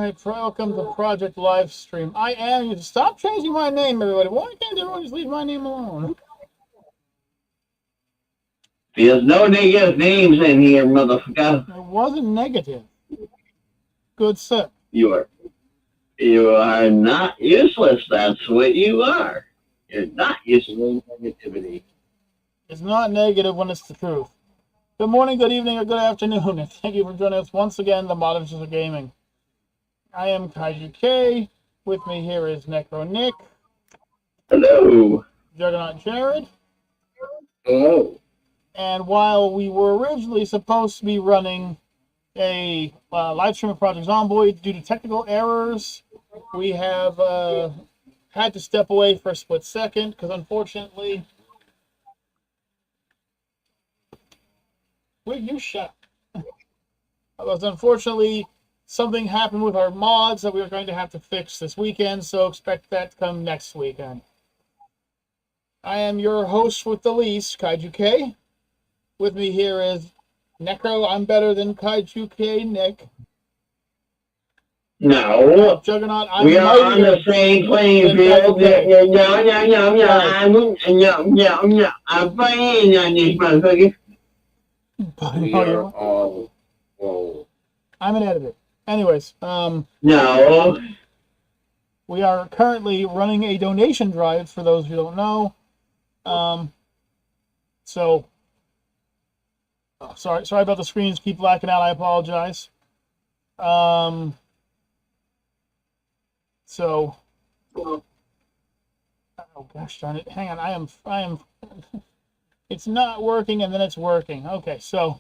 right, welcome to Project Livestream. I am. Stop changing my name, everybody. Why can't everyone just leave my name alone? There's no negative names in here, motherfucker. It wasn't negative. Good sir. You are not useless. That's what you are. You're not useless negativity. It's not negative when it's the truth. Good morning, good evening, or good afternoon, and thank you for joining us once again, the Moderns of Gaming. I am Kaiju K. With me here is Necro Nick. Hello. Juggernaut Jared. Hello. And while we were originally supposed to be running a live stream of Project Zomboid, due to technical errors, we have had to step away for a split second, because unfortunately... Will you shut up? Because unfortunately, something happened with our mods that we were going to have to fix this weekend, so expect that to come next weekend. I am your host with the least, Kaiju K. With me here is Necro. I'm better than Kaiju K, Nick. No. Juggernaut, I'm we are on the same playing field. No. I'm playing on this motherfucker. We are all whoa. I'm an editor. Anyways, no. We are currently running a donation drive for those who don't know. Sorry about the screens keep blacking out. I apologize. Oh gosh darn it! Hang on, I am. It's not working, and then it's working. Okay, so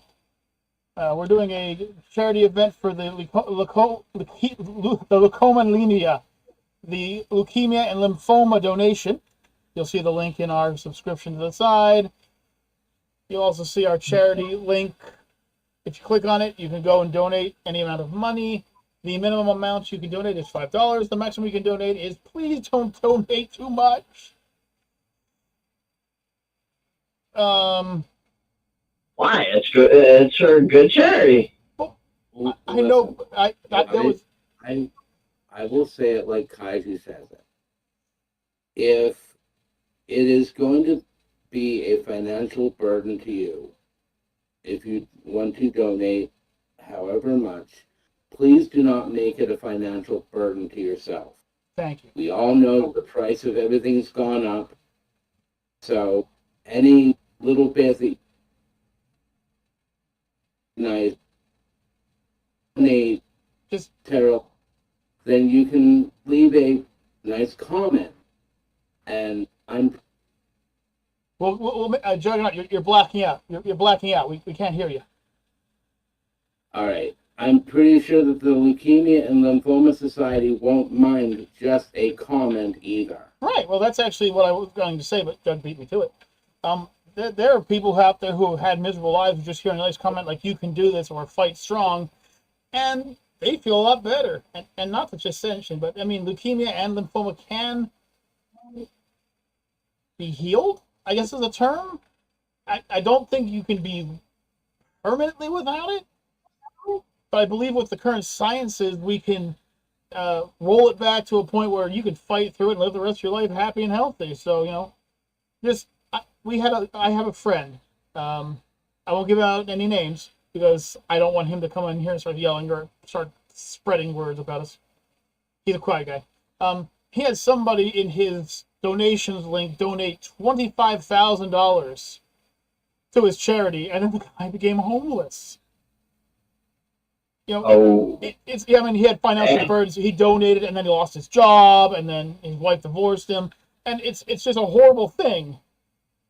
we're doing a charity event for the Leukemia, the Leukemia and Lymphoma donation. You'll see the link in our subscription to the side. You'll also see our charity link. If you click on it, you can go and donate any amount of money. The minimum amount you can donate is $5. The maximum you can donate is, please don't donate too much. Why? It's good. It's for a good charity. Well, I know. I will say it like Kaiju says it. If it is going to be a financial burden to you, if you want to donate however much, please do not make it a financial burden to yourself. Thank you. We all know the price of everything's gone up. So any little bit that nice donate just terrible, then you can leave a nice comment. And I'm well Juggernaut, you're blacking out. You're blacking out. We can't hear you. All right. I'm pretty sure that the Leukemia and Lymphoma Society won't mind just a comment either. Right. Well, that's actually what I was going to say, but Doug beat me to it. There are people out there who have had miserable lives who just hear a nice comment like, you can do this, or fight strong, and they feel a lot better. And not to just mention, but I mean, leukemia and lymphoma can be healed, I guess is a term. I don't think you can be permanently without it, but I believe with the current sciences, we can roll it back to a point where you can fight through it and live the rest of your life happy and healthy. So, you know, I have a friend. I won't give out any names because I don't want him to come in here and start yelling or start spreading words about us. He's a quiet guy. He had somebody in his donations link donate $25,000 to his charity, and then the guy became homeless. You know, I mean, he had financial burdens. He donated, and then he lost his job, and then his wife divorced him, and it's just a horrible thing.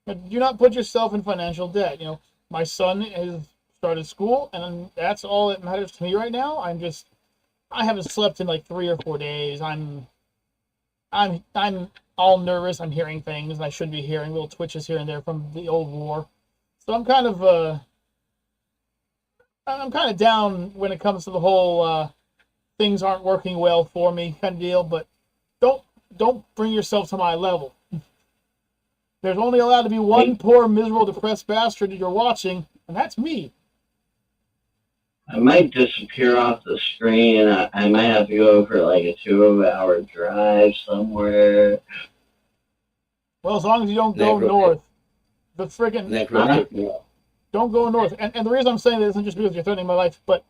But do not put yourself in financial debt. You know, my son has started school, and that's all that matters to me right now. I haven't slept in like 3 or 4 days. I'm all nervous. I'm hearing things, and I shouldn't be hearing little twitches here and there from the old war. So I'm kind of down when it comes to the whole things aren't working well for me kind of deal. But don't bring yourself to my level. There's only allowed to be one poor, miserable, depressed bastard that you're watching, and that's me. I might disappear off the screen. I might have to go for like a 2-hour drive somewhere. Well, as long as you don't go north. The friggin' don't go north. And the reason I'm saying that isn't just because you're threatening my life, but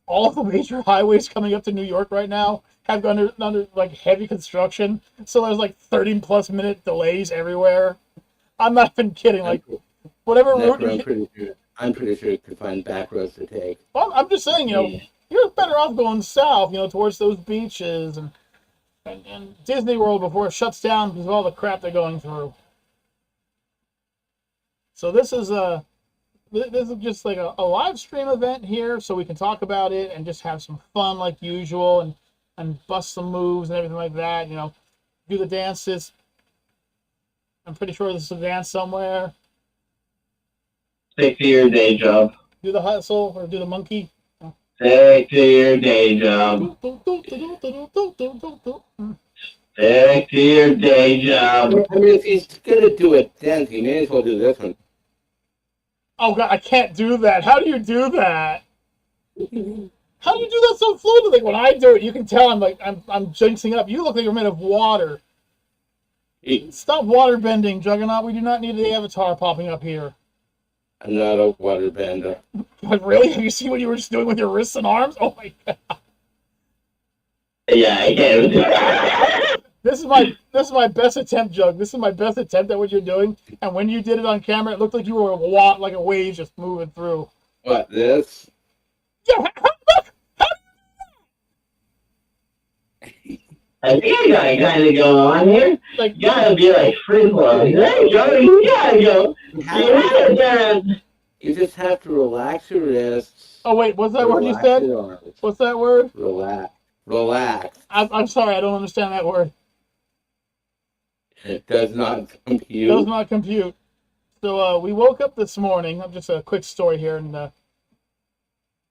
all of the major highways coming up to New York right now have gone under like heavy construction. So there's like 30+ minute delays everywhere. I'm not even kidding. Like whatever route. I'm pretty sure you could find back roads to take. Well, I'm just saying, you're better off going south, towards those beaches and Disney World before it shuts down because of all the crap they're going through. So this is just like a live stream event here, so we can talk about it and just have some fun like usual and bust some moves and everything like that. Do the dances. I'm pretty sure this is a dance somewhere. Stick to your day job. Do the hustle or do the monkey. Stick to your day job. Stick to your day job. I mean, if he's gonna do a dance, he may as well do this one. Oh God, I can't do that. How do you do that? How do you do that so fluidly? When I do it, you can tell I'm jinxing up. You look like you're made of water. Stop water bending, Juggernaut. We do not need the avatar popping up here. I'm not a water bender. But really? Have you seen what you were just doing with your wrists and arms? Oh my God. Yeah, I can do that. This is my best attempt, Jug. This is my best attempt at what you're doing. And when you did it on camera, it looked like you were like a wave just moving through. What, this? Yeah, I think I got kind of going on here. Like, you gotta be like free flow. There you go. You gotta go. You just have to relax your wrists. Oh wait, what's that word you said? What's that word? Relax. I'm sorry, I don't understand that word. It does not compute. Does not compute. So we woke up this morning. Just a quick story here, and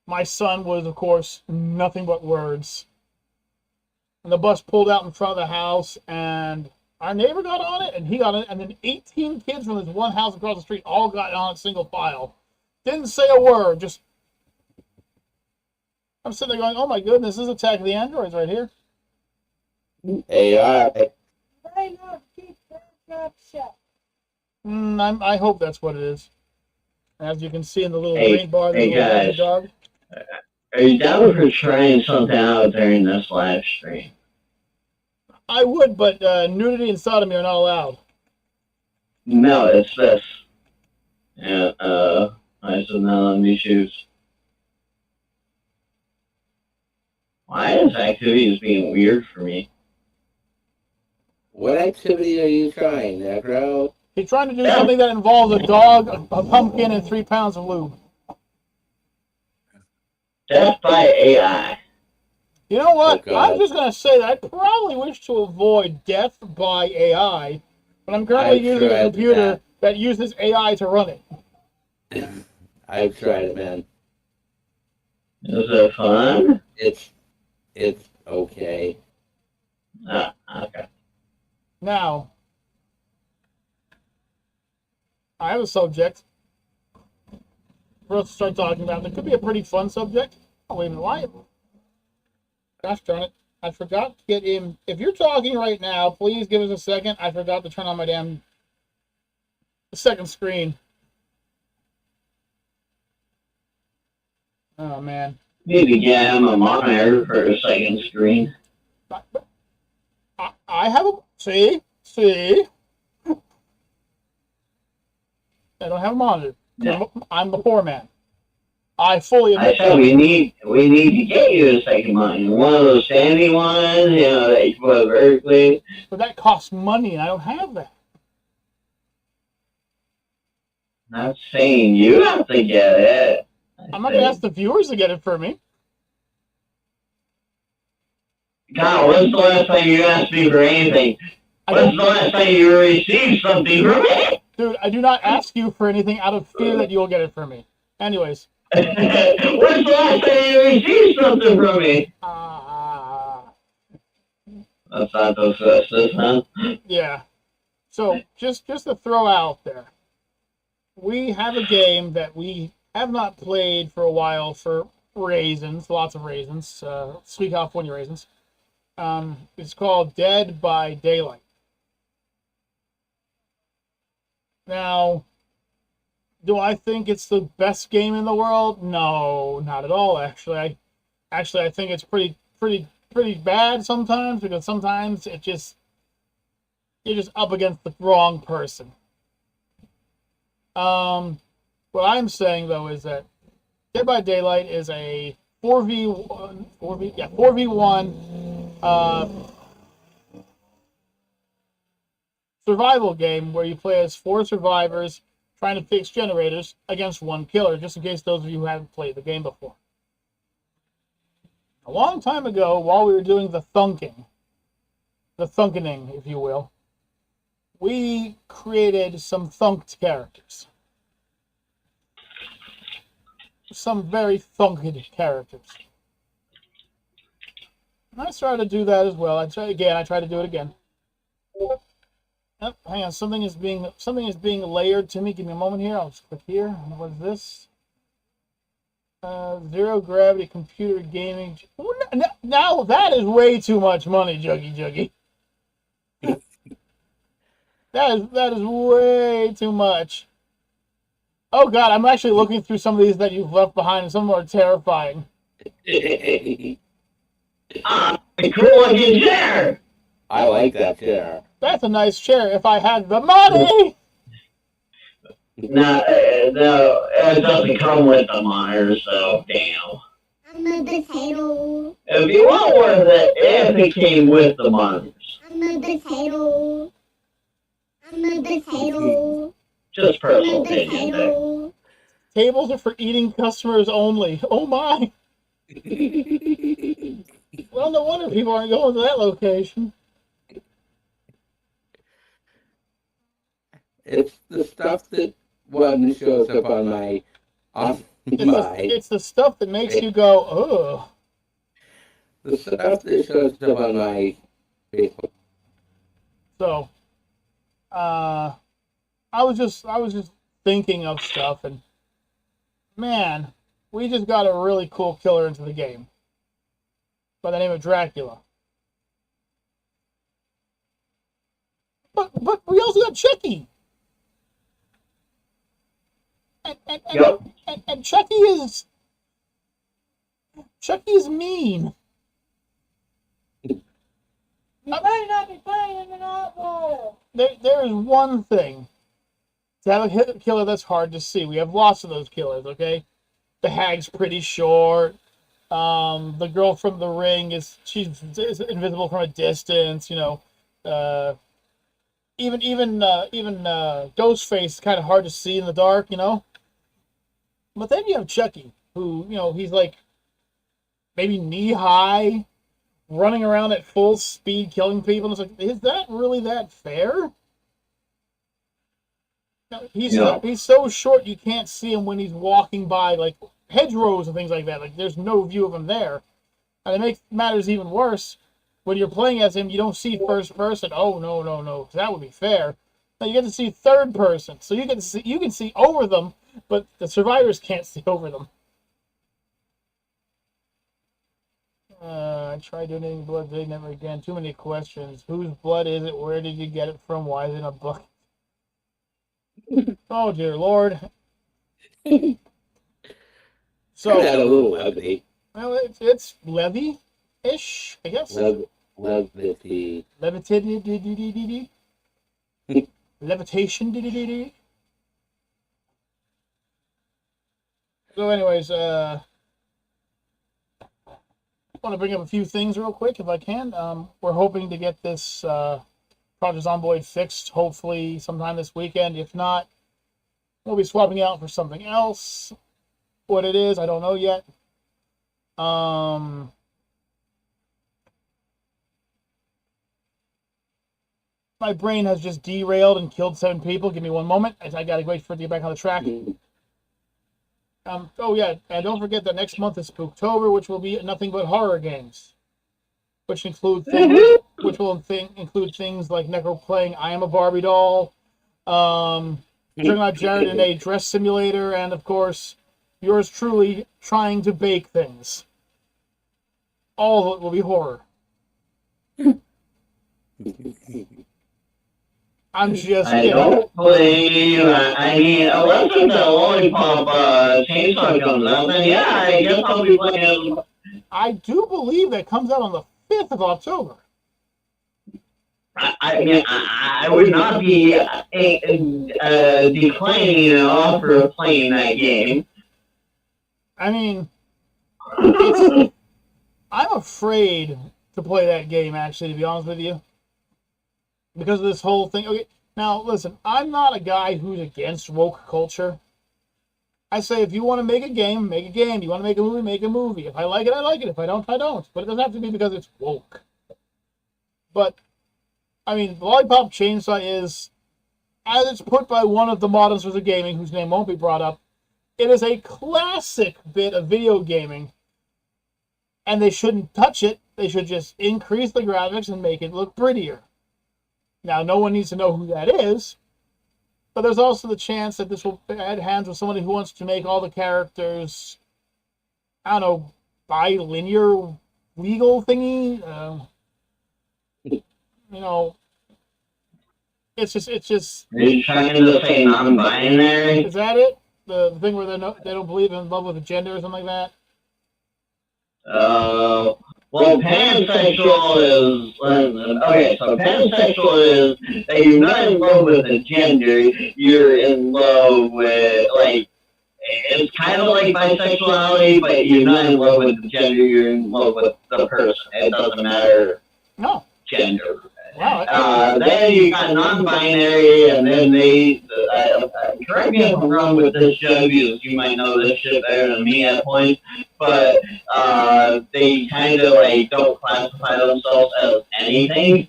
my son was, of course, nothing but words. And the bus pulled out in front of the house, and our neighbor got on it, and he got on it, and then 18 kids from this one house across the street all got on it single file. Didn't say a word, just... I'm sitting there going, oh my goodness, this is Attack of the Androids right here. AI. I hope that's what it is. As you can see in the little green bar, there's a little dog. Are you down for trying something out during this live stream? I would, but nudity and sodomy are not allowed. No, it's this. Yeah, I said no, let me choose. Why is activities being weird for me? What activity are you trying, Necro? He's trying to do something that involves a dog, a pumpkin, and 3 pounds of lube. Death by AI. You know what? I'm just going to say that I probably wish to avoid death by AI, but I'm currently using a computer that uses AI to run it. I've tried it, man. Is it fun? It's okay. Okay. Now, I have a subject for us to start talking about. It could be a pretty fun subject. I'll even lie. Gosh darn it. I forgot to get in. If you're talking right now, please give us a second. I forgot to turn on my damn second screen. Oh, man. Maybe get him a monitor for a second screen. I have a... See? I don't have a monitor. No. I'm the poor man. I fully admit I said we need to get you a second monitor. One of those standing ones, that you put vertically. But that costs money, and I don't have that. Not saying you have to get it. I'm not going to ask the viewers to get it for me. God, when's the last time you asked me for anything? When's the last time you received something from me? Dude, I do not ask you for anything out of fear that you'll get it from me. Anyways. When's the last time you received something from me? That's not those verses, huh? Yeah. So, just to throw out there, we have a game that we have not played for a while for raisins, lots of raisins, sweet California raisins. It's called Dead by Daylight. Now, do I think it's the best game in the world? No, not at all. Actually, I think it's pretty bad sometimes, because sometimes you're just up against the wrong person. What I'm saying though is that Dead by Daylight is a 4v1 survival game where you play as 4 survivors trying to fix generators against 1 killer, just in case those of you who haven't played the game before. A long time ago, while we were doing the thunkening, if you will, we created some thunked characters. Some very thunked characters. And I started to do that as well. I tried to do it again. Oh, hang on, something is being layered to me. Give me a moment here. I'll just click here. What is this? Zero gravity computer gaming. Now that is way too much money, Juggy. That is way too much. Oh God, I'm actually looking through some of these that you've left behind, and some of them are terrifying. Cool looking chair. I like that chair. That's a nice chair if I had the money. No, it doesn't come with the monitor, so damn. I'm a potato. It'd be well worth it if it came with the monitors. I'm a potato. I'm a potato. Just I'm a personal opinion there. potato. Tables are for eating customers only. Oh my. Well, no wonder people aren't going to that location. It's the stuff that one shows up on my It's the stuff that makes you go, ugh. the stuff that shows up on my Facebook. So, I was just thinking of stuff, and man, we just got a really cool killer into the game by the name of Dracula. But we also got Chucky. Yep. And Chucky is mean. You might not be playing in an world. There is one thing to have a killer that's hard to see. We have lots of those killers, okay? The hag's pretty short. The girl from the ring she's invisible from a distance. You know, even Ghostface is kind of hard to see in the dark. You know. But then you have Chucky, who, he's like maybe knee high, running around at full speed, killing people. And it's like, is that really that fair? He's so short you can't see him when he's walking by like hedgerows and things like that. Like there's no view of him there. And it makes matters even worse when you're playing as him. You don't see first person. Oh no, 'cause that would be fair. Now you get to see third person, so you can see over them. But the survivors can't see over them. I tried donating blood today, never again. Too many questions. Whose blood is it? Where did you get it from? Why is it in a bucket? Oh dear Lord. So Got a little levity. well, it's levy-ish, I guess. Levity. Levitation. So anyways, I want to bring up a few things real quick if I can. We're hoping to get this Project Zomboid fixed hopefully sometime this weekend. If not, we'll be swapping it out for something else. What it is, I don't know yet. My brain has just derailed and killed 7 people. Give me one moment. I gotta wait for it to get back on the track. Oh yeah, and don't forget that next month is Spooktober, which will be nothing but horror games, which include things, include things like Necro playing I Am a Barbie Doll, talking about Jared in a dress simulator, and of course, yours truly trying to bake things. All of it will be horror. I'm just I kidding. don't believe. I mean, unless the lollipop chainsaw comes out, then yeah, I guess I'll be playing. I do believe that comes out on the 5th of October. I mean, I would not be declining an offer of playing that game. I mean, it's, I'm afraid to play that game, actually, to be honest with you. Because of this whole thing. Okay, now, listen, I'm not a guy who's against woke culture. I say, if you want to make a game, make a game. You want to make a movie, make a movie. If I like it, I like it. If I don't, I don't. But it doesn't have to be because it's woke. But, I mean, Lollipop Chainsaw is, as it's put by one of the Monsters of Gaming, whose name won't be brought up, it is a classic bit of video gaming. And they shouldn't touch it. They should just increase the graphics and make it look prettier. Now, no one needs to know who that is, but there's also the chance that this will add hands with somebody who wants to make all the characters, I don't know, bilinear legal thingy. You know, it's just. Are you trying to say non-binary? Is that it? The thing where they don't believe in love with a gender or something like that? Well, pansexual is okay. So pansexual is that you're not in love with a gender. You're in love with it's kind of like bisexuality, but you're not in love with the gender. You're in love with the person. It doesn't matter gender. Wow. Then you got non-binary, and then they correct me if I'm wrong with this, Joe, because you might know this shit better than me at points, but they kind of don't classify themselves as anything.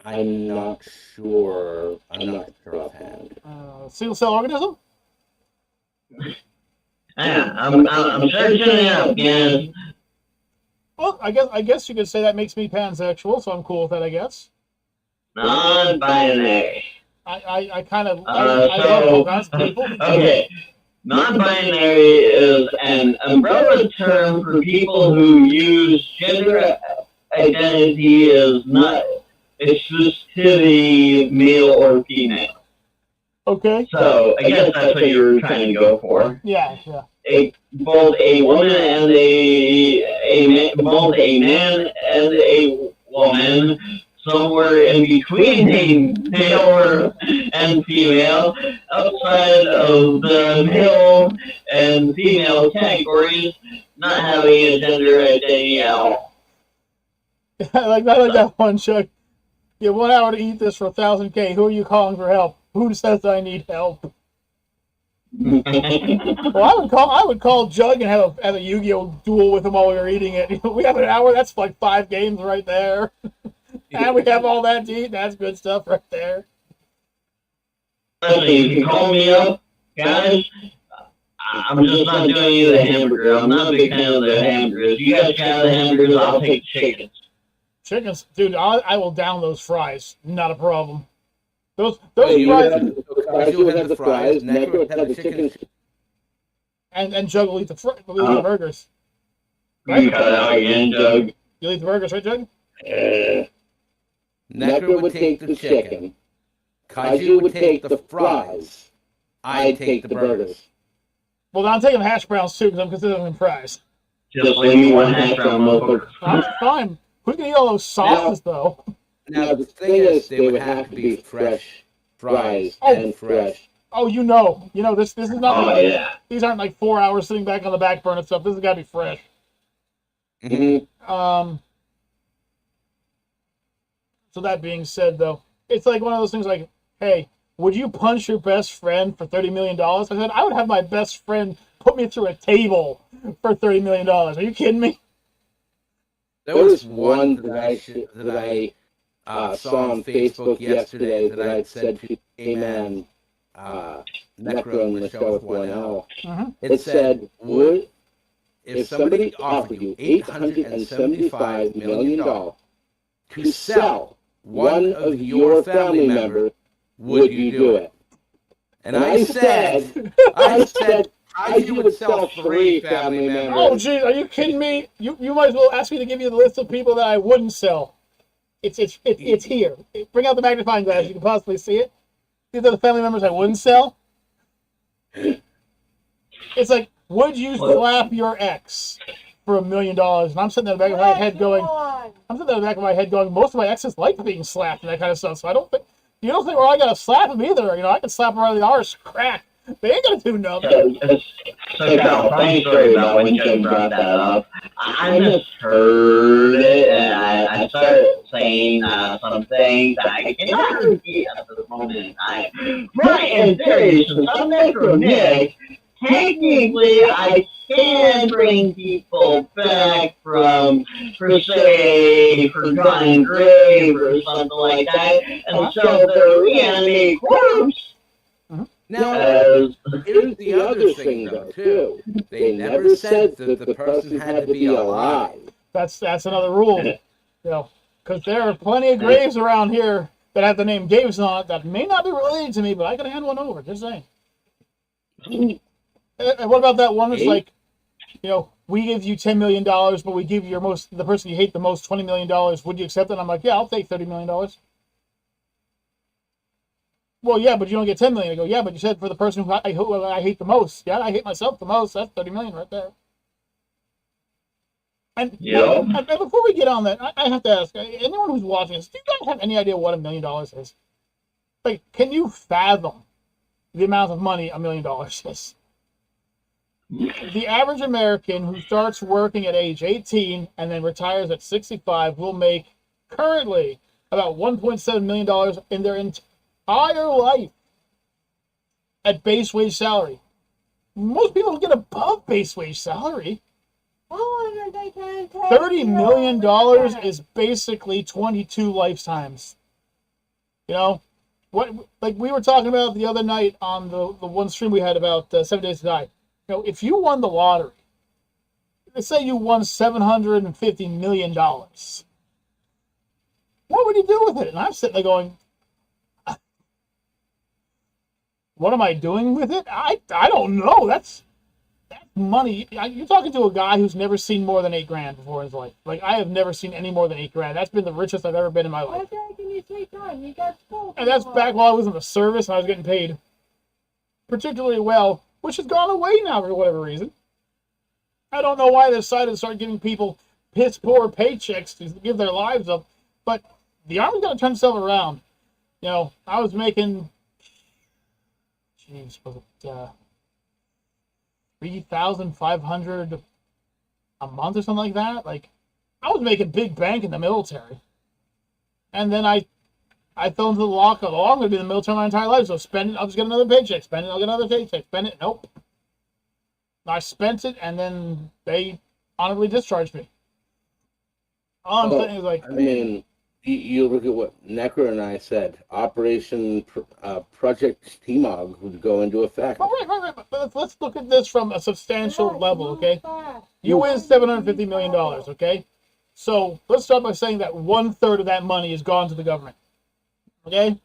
I'm not sure offhand. Single cell organism? Yeah, I'm searching it up again. Well, I guess you could say that makes me pansexual, so I'm cool with that, I guess. Non-binary. I kind of so, love people. Okay. Non-binary is an umbrella term for people who use gender identity as not exclusively male or female. Okay. So I guess that's what you were trying to go for. Yeah. Both a woman and both a man and a woman, somewhere in between a male and female, outside of the male and female categories, not having a gender identity at all. I like that one, Chuck. You have 1 hour to eat this for 1,000K. Who are you calling for help? Who says I need help? Well, I would call Jug and have a Yu-Gi-Oh duel with him while we were eating it. We have an hour. That's like 5 games right there, and we have all that to eat. That's good stuff right there. Listen, you can call me up, guys. I'm just not doing you the hamburger. I'm not a big fan of the hamburgers. You guys got the hamburgers. I'll take chickens. Chickens, dude. I will down those fries. Not a problem. Those You fries. would have the fries, Necro would have the chicken. And Jug will eat the burgers. Right? You cut out again, Jug. You'll eat the burgers, right, Jug? Necro would take the chicken. Kaiju would take the fries. I'd take the burgers. Well, I'm taking the hash browns too because I'm considering them fries. Just leave me one hash brown, motherfucker. That's fine. Who's gonna eat all those sauces though? Now the thing is, they would have to be fresh fries and fresh. Oh, this is not. Oh, yeah. These aren't like 4 hours sitting back on the back burner stuff. This has got to be fresh. Mm-hmm. So that being said, though, it's like one of those things like, hey, would you punch your best friend for $30 million? I said, I would have my best friend put me through a table for $30 million. Are you kidding me? There was one that I saw on Facebook yesterday that I said to Amen, Necro and Michelle with 1L. Mm-hmm. It said, if somebody offered you $875 million to sell one of your family members, would you do it? And I said, Kaiji would sell 3 family members. Oh, geez, are you kidding me? You might as well ask me to give you the list of people that I wouldn't sell. It's here. Bring out the magnifying glass. You can possibly see it. These are the family members I wouldn't sell. It's like, would you slap your ex for $1 million? And I'm sitting in the back of my head going, most of my exes like being slapped and that kind of stuff. So you don't think, well, I gotta slap him either. I can slap him right in the arse, crack. They ain't gonna do nothing. So Cal, funny story about when Jim brought that up. I just heard it, and I started saying some things that I cannot repeat at this moment in time. Right, in theory, since I'm necromantic, technically I can bring people back from, per se, forgotten grave or something like that, and so the reanimated corpse. Now, here's the other thing, though, too. They never said that the person had to be alive. That's another rule, because there are plenty of graves around here that have the name Davis on it that may not be related to me, but I can hand one over. Just saying. And what about that one that's like, we give you $10 million, but we give the person you hate the most $20 million. Would you accept it? And I'm like, yeah, I'll take $30 million. Well, yeah, but you don't get $10 million. I go, yeah, but you said for the person who I hate the most. Yeah, I hate myself the most. That's $30 million right there. And, and before we get on that, I have to ask anyone who's watching this: do you guys have any idea what $1 million is? Like, can you fathom the amount of money $1 million is? The average American who starts working at age 18 and then retires at 65 will make currently about $1.7 million in their entire life at base wage salary. Most people get above base wage salary. $30 million is basically 22 lifetimes. What, like we were talking about the other night on the one stream we had about 7 Days to Die. If you won the lottery, let's say you won $750 million, what would you do with it? And I'm sitting there going, what am I doing with it? I don't know. That's money. You're talking to a guy who's never seen more than $8,000 before in his life. Like, I have never seen any more than $8,000. That's been the richest I've ever been in my life. And that's back while I was in the service and I was getting paid particularly well, which has gone away now for whatever reason. I don't know why they decided to start giving people piss poor paychecks to give their lives up, but the Army's got to turn itself around. I was making, was it $3,500 a month or something like that? Like, I was making big bank in the military, and then I fell into the lock of, I'm going to be in the military my entire life, so spend it, I'll just get another paycheck, spend it, I'll get another paycheck, spend it, nope. I spent it, and then they honorably discharged me. All I'm saying is, like... you look at what Necro and I said, Operation Project TMOG would go into effect. Right. But let's look at this from a substantial level, okay? You win $750 million, okay? So let's start by saying that 1/3 of that money is gone to the government. Okay?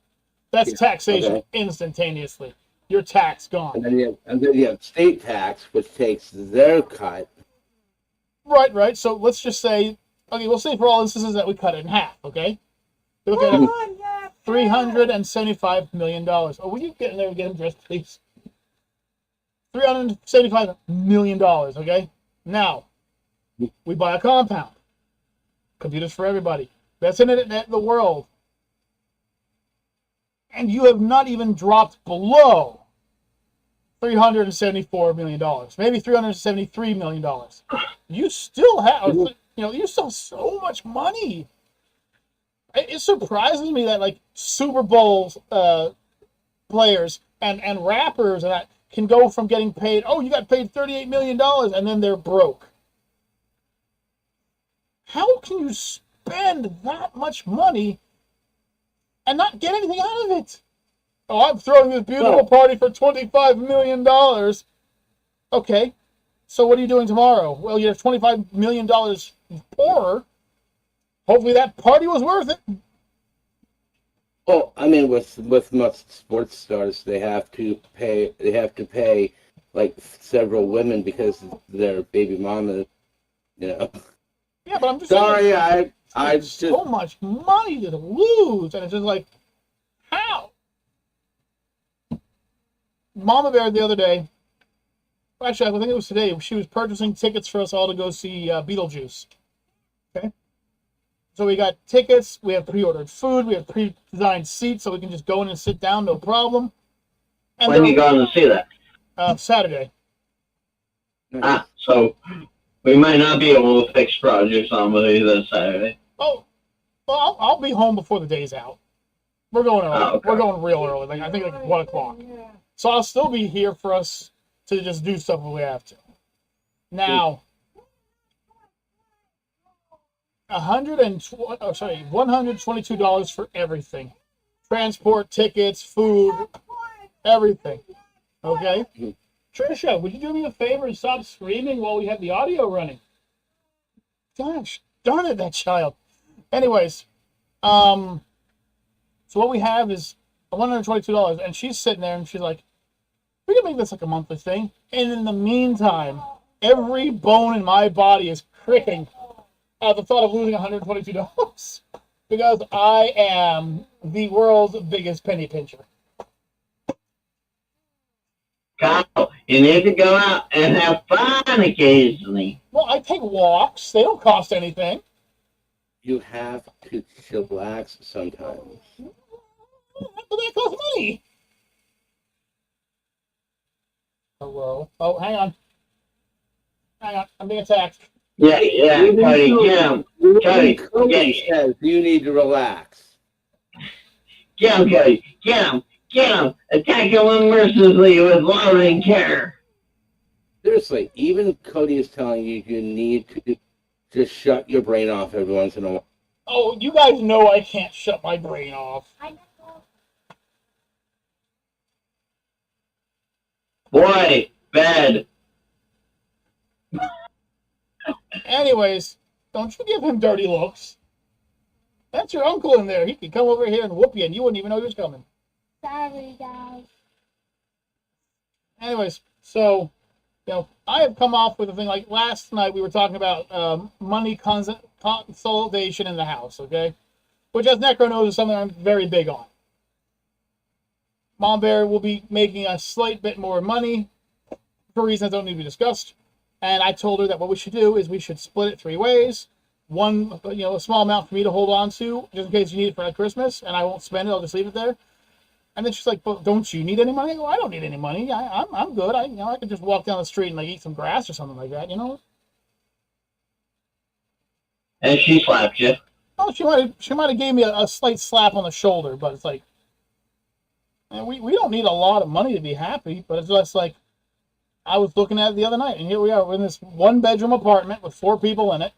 That's taxation instantaneously. Your tax gone. And then you have state tax, which takes their cut. Right. So let's just say, okay, we'll say for all instances that we cut it in half, okay? Look at it. $375 million. Oh, will you get in there and get him dressed, please? $375 million, okay? Now, we buy a compound. Computers for everybody. Best internet in the world. And you have not even dropped below $374 million. Maybe $373 million. You still have, you still have so much money. It surprises me that, like, Super Bowl players and rappers and that can go from getting paid, you got paid $38 million, and then they're broke. How can you spend that much money and not get anything out of it? I'm throwing this beautiful party for $25 million. Okay, so what are you doing tomorrow? Well, you're $25 million poorer. Hopefully that party was worth it. Well, I mean, with most sports stars, they have to pay. They have to pay like several women because their baby mama. You know. Yeah, but I'm just saying, Sorry, I it's just so much money to lose, and it's just like, how? Mama Bear the other day, actually, I think it was today, she was purchasing tickets for us all to go see Beetlejuice. Okay? So we got tickets, we have pre-ordered food, we have pre-designed seats, so we can just go in and sit down, no problem. And When you going to see that? Saturday. Ah, so we might not be able to fix projects on with you this Saturday. Oh, well, I'll be home before the day's out. We're going early. Oh, okay. We're going real early. Like I think like 1 o'clock. So I'll still be here for us to just do stuff if we have to. Now, $122 for everything: transport, tickets, food, everything. Okay. Trisha, would you do me a favor and stop screaming while we have the audio running? Gosh, darn it, that child. Anyways, so what we have is $122, and she's sitting there and she's like, we can make this like a monthly thing. And in the meantime, every bone in my body is cricking at the thought of losing $122 because I am the world's biggest penny pincher. Kyle, you need to go out and have fun occasionally. Well, I take walks. They don't cost anything. you have to chillax sometimes. But that costs money. Hello. Oh, hang on. Hang on. I'm being attacked. Yeah, Cody, get him. Cody, says you need to relax. Get him, Cody. Get him. Attack him unmercifully with love and care. Seriously, even Cody is telling you you need to just shut your brain off every once in a while. Oh, you guys know I can't shut my brain off. Boy, bed. Anyways, don't you give him dirty looks. That's your uncle in there. He could come over here and whoop you, and you wouldn't even know he was coming. Sorry, guys. Anyways, so, I have come off with a thing like last night we were talking about money consolidation in the house, okay? Which, as Necro knows, is something I'm very big on. Mom Bear will be making a slight bit more money for reasons that don't need to be discussed. And I told her that what we should do is we should split it 3 ways. One, a small amount for me to hold on to, just in case you need it for Christmas, and I won't spend it, I'll just leave it there. And then she's like, but don't you need any money? Well, I don't need any money. I'm good. I can just walk down the street and like eat some grass or something like that, And she slapped you. Oh, she might have gave me a slight slap on the shoulder, but it's like, man, we don't need a lot of money to be happy, but it's just like, I was looking at it the other night, and here we are. We're in this 1-bedroom apartment with 4 people in it.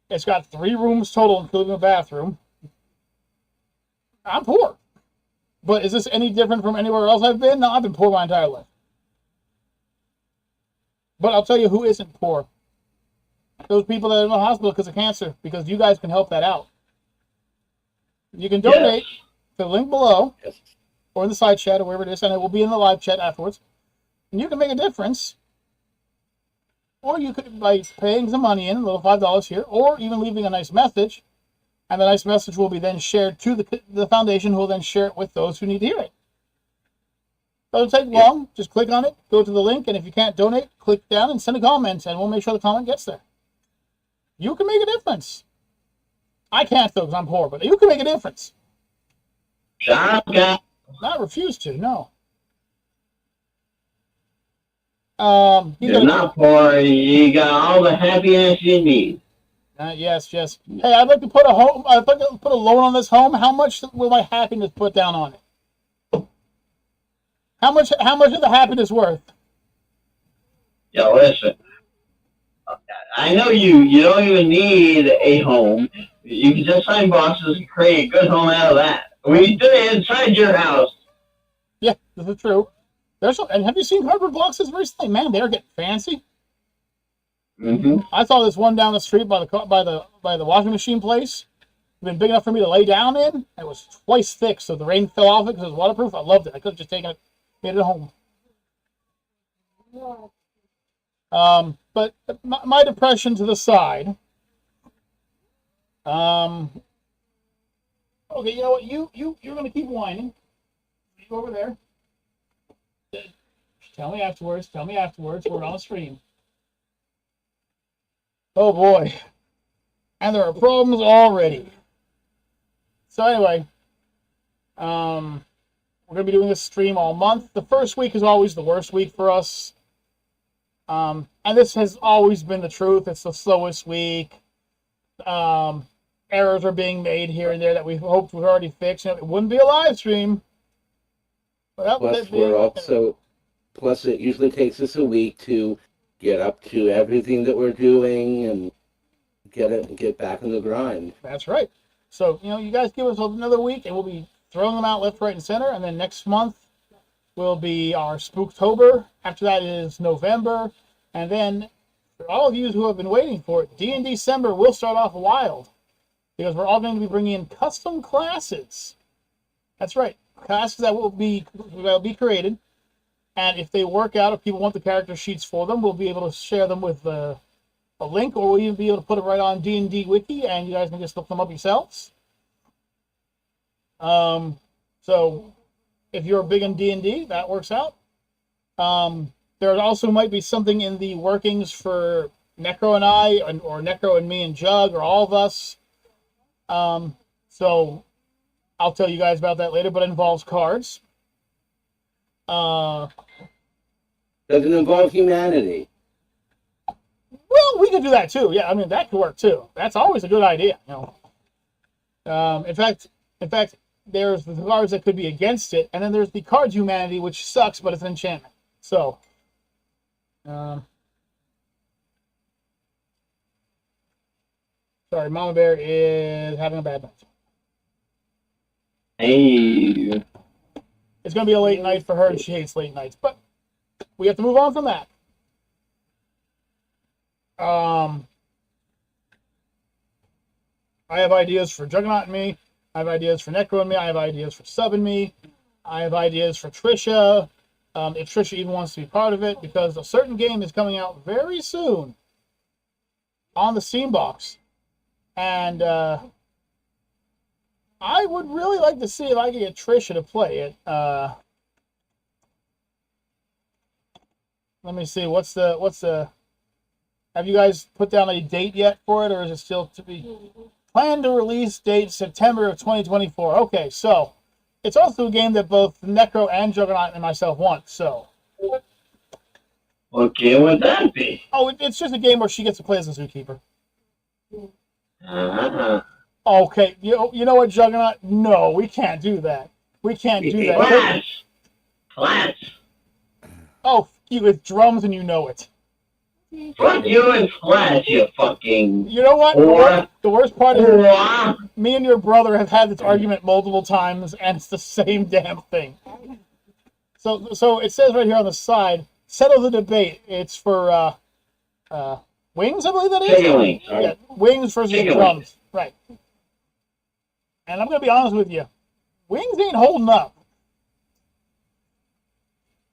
It's got 3 rooms total, including a bathroom. I'm poor. But is this any different from anywhere else I've been? No, I've been poor my entire life. But I'll tell you who isn't poor. Those people that are in the hospital because of cancer, because you guys can help that out. You can donate to the link below, or in the side chat, or wherever it is, and it will be in the live chat afterwards. And you can make a difference. Or you could, by paying some money in, a little $5 here, or even leaving a nice message. And the nice message will be then shared to the foundation, who will then share it with those who need to hear it. Doesn't take long. Just click on it, go to the link, and if you can't donate, click down and send a comment, and we'll make sure the comment gets there. You can make a difference. I can't, though, because I'm poor, but you can make a difference. Shaka. Not refuse to, no. You're not poor. You got all the happiness you need. Yes. Hey, I'd like to put a loan on this home. How much will my happiness put down on it? How much is the happiness worth? Yeah, listen. I know you don't even need a home. You can just sign boxes and create a good home out of that. We do it inside your house. Yeah, this is true. And have you seen cardboard boxes recently? Man, they're getting fancy. Mm-hmm. I saw this one down the street by the washing machine place. been big enough for me to lay down in. It was twice thick, so the rain fell off it because it was waterproof. I loved it. I could have just taken it, made it home. But my depression to the side. Okay, you know what? You're gonna keep whining. You go over there. Tell me afterwards. Tell me afterwards. We're on a stream. Oh boy. And there are problems already. So anyway, we're gonna be doing this stream all month. The first week is always the worst week for us. And this has always been the truth. It's the slowest week. Errors are being made here and there that we hoped we've already fixed. It wouldn't be a live stream. Plus it usually takes us a week to get up to everything that we're doing and get back in the grind. That's right. So, you guys give us another week and we'll be throwing them out left, right, and center. And then next month will be our Spooktober. After that is November. And then for all of you who have been waiting for it, D&D December will start off wild. Because we're all going to be bringing in custom classes. That's right. Classes that will be created. And if they work out, if people want the character sheets for them, we'll be able to share them with a link, or we'll even be able to put it right on D&D Wiki, and you guys can just look them up yourselves. So if you're big in D&D, that works out. There also might be something in the workings for Necro and I, or Necro and me and Jug, or all of us. So I'll tell you guys about that later, but it involves cards. Does it involve humanity? Well, we could do that too. Yeah, I mean, that could work too. That's always a good idea. In fact, there's the cards that could be against it, and then there's the cards humanity, which sucks, but it's an enchantment. So, sorry, Mama Bear is having a bad night. Hey. It's going to be a late night for her, and she hates late nights. But we have to move on from that. I have ideas for Juggernaut and me. I have ideas for Necro and me. I have ideas for Sub and me. I have ideas for Trisha. If Trisha even wants to be part of it, because a certain game is coming out very soon on the Steam box. And I would really like to see if I can get Trisha to play it. Let me see. What's the? Have you guys put down a date yet for it, or is it still to be planned to release date September of 2024? Okay, so it's also a game that both Necro and Juggernaut and myself want. So. What game would that be? Oh, it's just a game where she gets to play as a zookeeper. Uh-huh. Okay, you know what, Juggernaut? No, we can't do that. We can't do that. Class. Oh, you with drums and you know it. Fuck you in class, you fucking... You know what? The worst part is me and your brother have had this argument multiple times, and it's the same damn thing. So it says right here on the side, settle the debate. It's for wings, I believe that is? Chicken wings. Yeah, wings versus Chicken drums. wings. Right. And I'm going to be honest with you. Wings ain't holding up.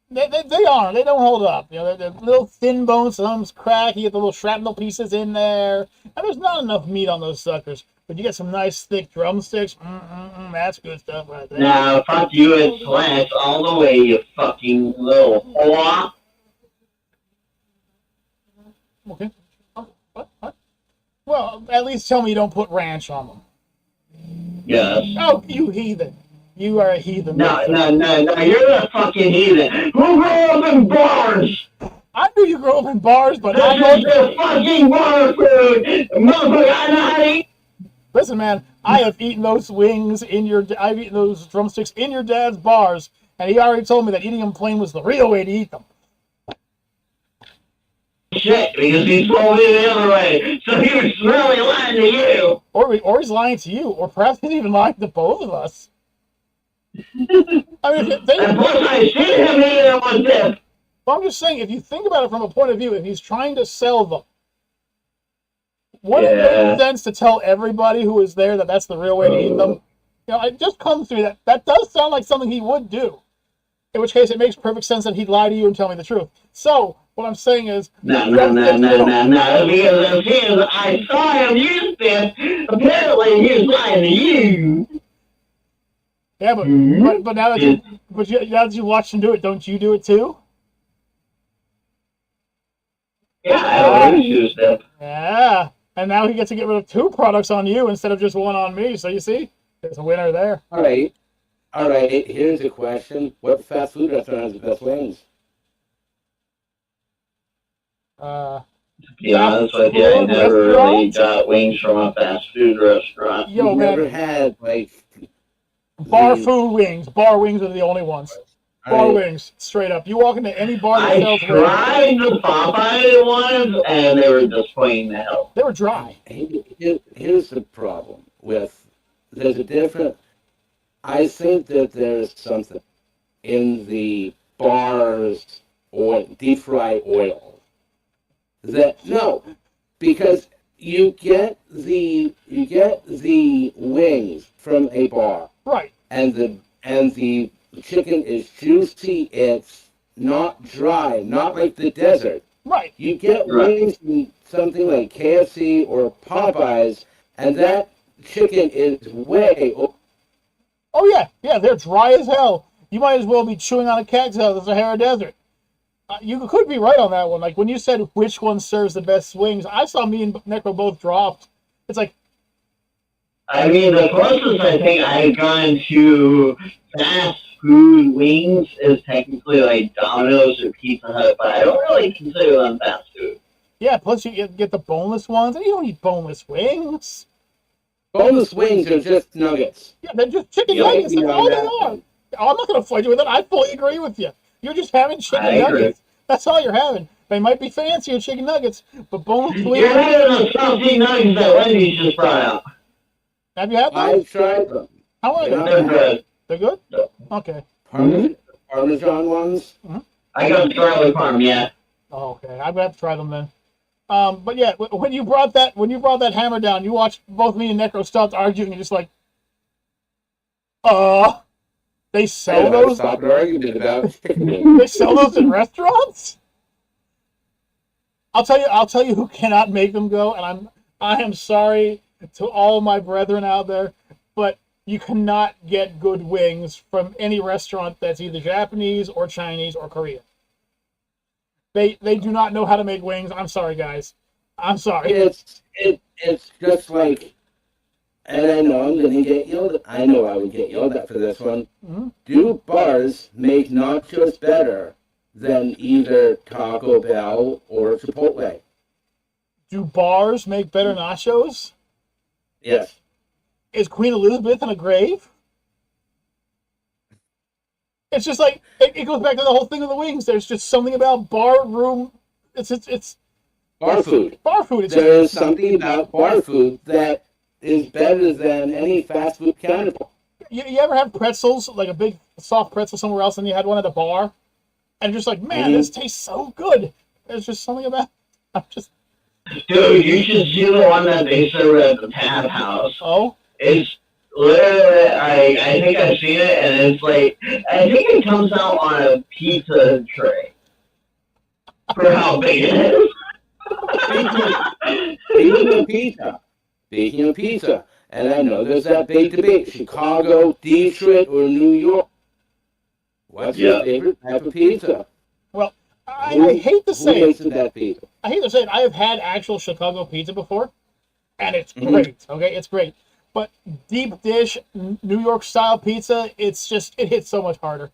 They aren't. They don't hold up. They're little thin bones, some's crack. You get the little shrapnel pieces in there. And there's not enough meat on those suckers. But you get some nice, thick drumsticks. That's good stuff right there. Now, fuck you in class all the way, you fucking little whore. Okay. What? Well, at least tell me you don't put ranch on them. Yes. Oh, you heathen. You are a heathen. No, you're the fucking heathen. Who grew up in bars? I knew you grew up in bars, but This is the fucking bar food. Motherfucker, I know how to eat. Listen, man, I have eaten those wings I've eaten those drumsticks in your dad's bars, and he already told me that eating them plain was the real way to eat them. Shit, because he told me the other way. So he was really lying to you. Or he's lying to you, or perhaps he's even lying to both of us. I mean, And plus, I seen him eating it with dip. Well, I'm just saying, if you think about it from a point of view, if he's trying to sell them, Wouldn't it Yeah. make sense to tell everybody who was there that that's the real way to eat them? You know, it just comes to me that does sound like something he would do. In which case, it makes perfect sense that he'd lie to you and tell me the truth. So, what I'm saying is... No, because I saw him use this. Apparently, he was lying to you. Yeah, but now that now that you watched him do it, don't you do it too? Yeah, I always use them. Yeah, and now he gets to get rid of 2 products on you instead of just 1 on me. So you see, there's a winner there. All right. Here's a question: what fast food restaurant has the best wings? To be honest with you, I never really got wings from a fast food restaurant. Yo, You've man, never had like bar food wings. Bar wings are the only ones. Bar wings, straight up. You walk into any bar that sells wings. I tried the Popeye ones, and they were just plain the hell. They were dry. Here's the problem with there's a different. I think that there's something in the bars or deep fry oil that because you get the wings from a bar, right? And the chicken is juicy. It's not dry, not like the desert. Right. You get wings from something like KFC or Popeyes, and that chicken is way. Oh yeah, they're dry as hell. You might as well be chewing on a cactus out of the Sahara Desert. You could be right on that one. Like when you said which one serves the best wings, I saw me and Necro both dropped. It's like, I mean, the closest I think I've gone to fast food wings is technically like Domino's or Pizza Hut, but I don't really consider them fast food. Yeah, plus you get the boneless ones, and you don't eat boneless wings. Boneless wings are just nuggets. Yeah, they're just chicken nuggets. That's all they are. I'm not going to fight you with it. I fully agree with you. You're just having chicken nuggets. That's all you're having. They might be fancier chicken nuggets, but boneless wings. You're having the salty nuggets that Wendy's just brought out. Have you had them? I've tried them. How are they? They're good. They're good? No. Okay. Parmesan ones? Mm-hmm. I got garlic parm, yeah. Oh, okay. I'm going to have to try them then. But yeah, when you brought that hammer down, you watched both me and Necro stop arguing and just like, they sell those. Stop arguing about. They sell those in restaurants. I'll tell you who cannot make them go, and I am sorry to all my brethren out there, but you cannot get good wings from any restaurant that's either Japanese or Chinese or Korean. They do not know how to make wings. I'm sorry, guys. I'm sorry. It's just like, and I know I'm gonna get yelled. I know I would get yelled at for this one. Mm-hmm. Do bars make nachos better than either Taco Bell or Chipotle? Do bars make better nachos? Yes. Is Queen Elizabeth in a grave? It's just like it goes back to the whole thing of the wings. There's just something about bar room. It's bar food. Bar food. There's something about bar food that is better than any fast food counterpart. You ever have pretzels, like a big soft pretzel somewhere else, and you had one at a bar, and you're just like, man, this tastes so good. There's just something about. Dude, you should see the one that they serve at the Tab House. Oh. It's literally, I think I've seen it, and it's like, I think it comes out on a pizza tray. For how big it is. Speaking of pizza, and I know there's that big debate, Chicago, Detroit, or New York. What's your favorite type of pizza? Well, I hate to say it. I hate to say it, I have had actual Chicago pizza before, and it's great, okay? It's great. But deep dish, New York style pizza, it hits so much harder.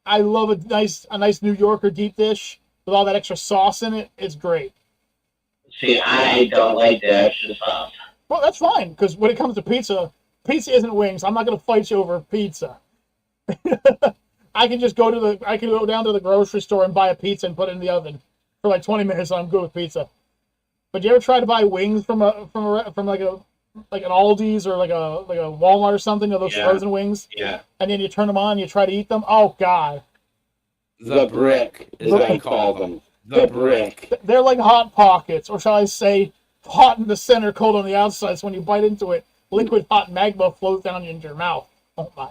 I love a nice New Yorker deep dish with all that extra sauce in it. It's great. See, I don't like the extra sauce. Well, that's fine, because when it comes to pizza isn't wings. I'm not going to fight you over pizza. I can just go down to the grocery store and buy a pizza and put it in the oven for like 20 minutes, and I'm good with pizza. But you ever try to buy wings from like an Aldi's or like a Walmart or something, those frozen wings? Yeah. And then you turn them on, and you try to eat them. Oh God. The brick, as I call them. the brick. They're like Hot Pockets, or shall I say, hot in the center, cold on the outside. So when you bite into it, liquid hot magma flows down into your mouth. Oh my.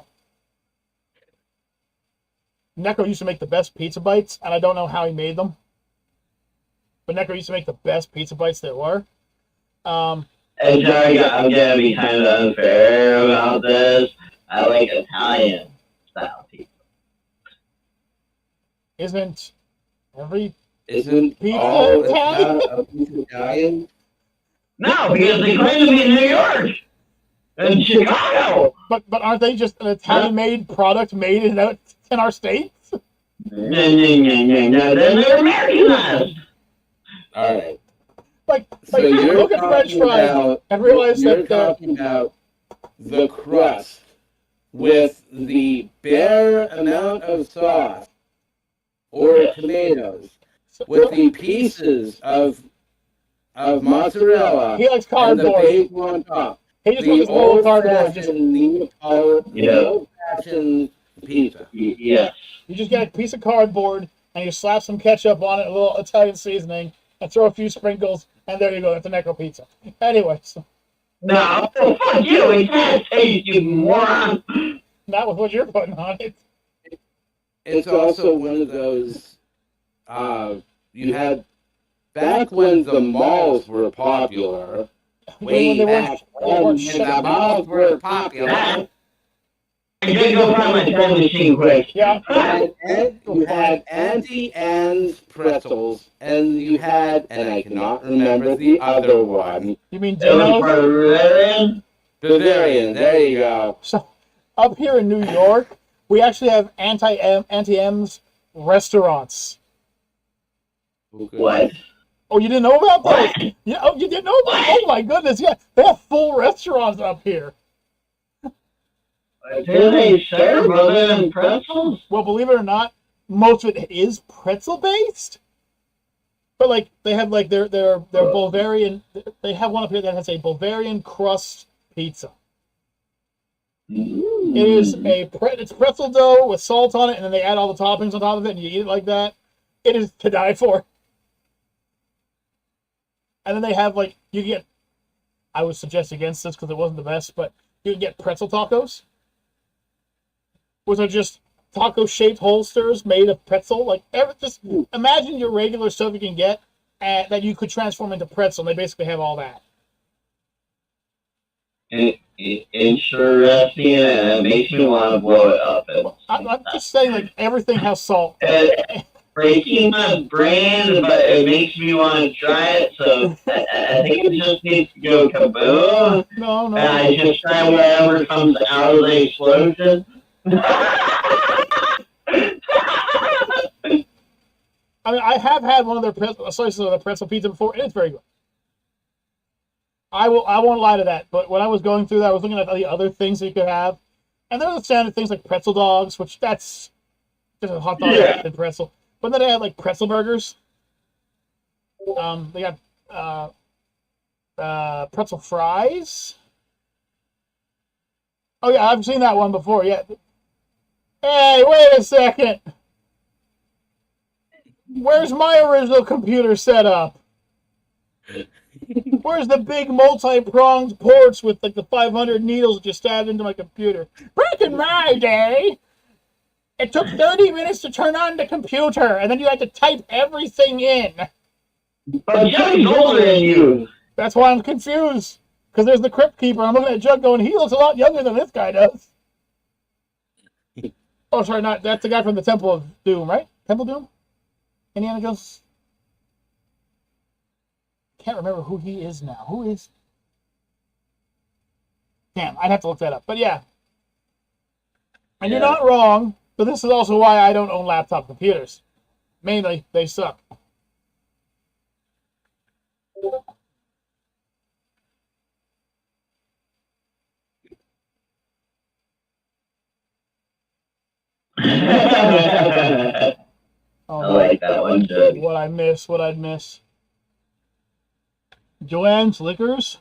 Necro used to make the best pizza bites, and I don't know how he made them. But Necro used to make the best pizza bites there were. And sorry, I'm gonna be kind of unfair about this. I like Italian style pizza. Isn't every Isn't pizza all Italian? Italian? No, because they claim to be in New York and Chicago. But aren't they just an Italian-made product made in our states? No, they're Americanized. All right. Like So you're look at French talking fries about and realize you're that they're talking about the crust with the bare amount of sauce or tomatoes with the pieces of mozzarella he likes and the cardboard. bacon on top. He just The wants a whole cardboard. Just, old-fashioned pizza. Yes. you just get a piece of cardboard and you slap some ketchup on it, a little Italian seasoning, and throw a few sprinkles, and there you go. That's a Necro pizza. Anyway, so No, fuck you. It can't taste, you moron. that was what you're putting on it. It's also one of those you had back when the malls were popular. Way back when the malls were popular. I'm gonna go find my time machine quick. Yeah. You had Auntie Anne's pretzels, and you had, and I cannot remember the other one. You mean It was Dino's? Bavarian. Bavarian, there you go. So, up here in New York, we actually have Auntie M's restaurants. What? Oh, you didn't know about those? What? Yeah, oh, you didn't know about? Oh my goodness, yeah, they have full restaurants up here. Do they serve other than pretzels? Well, believe it or not, most of it is pretzel based. But like they have like their Bavarian. They have one up here that has a Bavarian crust pizza. It is it's pretzel dough with salt on it, and then they add all the toppings on top of it, and you eat it like that. It is to die for. And then they have like I would suggest against this because it wasn't the best, but you can get pretzel tacos, which are just taco-shaped holsters made of pretzel. Like just imagine your regular stuff you can get that you could transform into pretzel. And they basically have all that. Interesting, and it makes me want to blow it up. I'm just saying, like everything has salt. Breaking my brain, but it makes me want to try it. So I think it just needs to go kaboom. No. And I just try whatever comes out of the explosion. I mean, I have had one of their slices of the pretzel pizza before, and it's very good. I won't lie to that. But when I was going through that, I was looking at the other things that you could have, and there's a standard things like pretzel dogs, which that's just a hot dog and pretzel. But then they had like pretzel burgers. They got pretzel fries. Oh yeah, I've seen that one before. Yeah. Hey, wait a second. Where's my original computer setup? Where's the big multi-pronged ports with like the 500 needles that you stabbed into my computer? Back in my day, it took 30 minutes to turn on the computer, and then you had to type everything in. But Johnny's older than you. That's why I'm confused. Because there's the Crypt Keeper, and I'm looking at Jug going, he looks a lot younger than this guy does. Oh, sorry, that's the guy from the Temple of Doom, right? Temple Doom? Indiana Jones? Can't remember who he is now. Who is? Damn, I'd have to look that up. But yeah. And you're not wrong, but this is also why I don't own laptop computers. Mainly, they suck. I like that one, Doug. What I'd miss. Joanne's Liquors?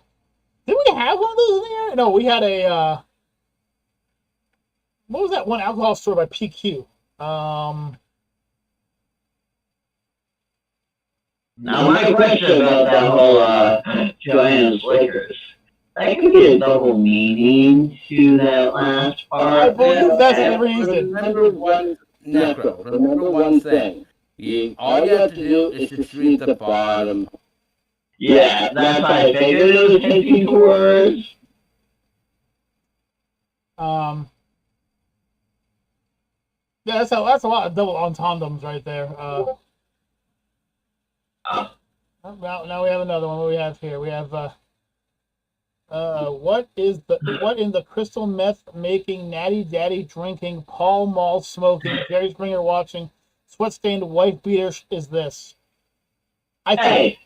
Did we have one of those in there? No, we had a, what was that one alcohol store by PQ? Now my question about that whole Joanne's Liquors, that could be a double meaning to that last part. I believe that's the And reason. remember one thing. All you have to do is just read the bottom. Yeah, that's what I figured it was hinting towards. Yeah, that's a lot of double entendres right there. Now we have another one. What do we have here? We have what in the crystal meth making, natty daddy drinking, Pall Mall smoking, Jerry Springer watching, sweat stained wife beater is this? Hey,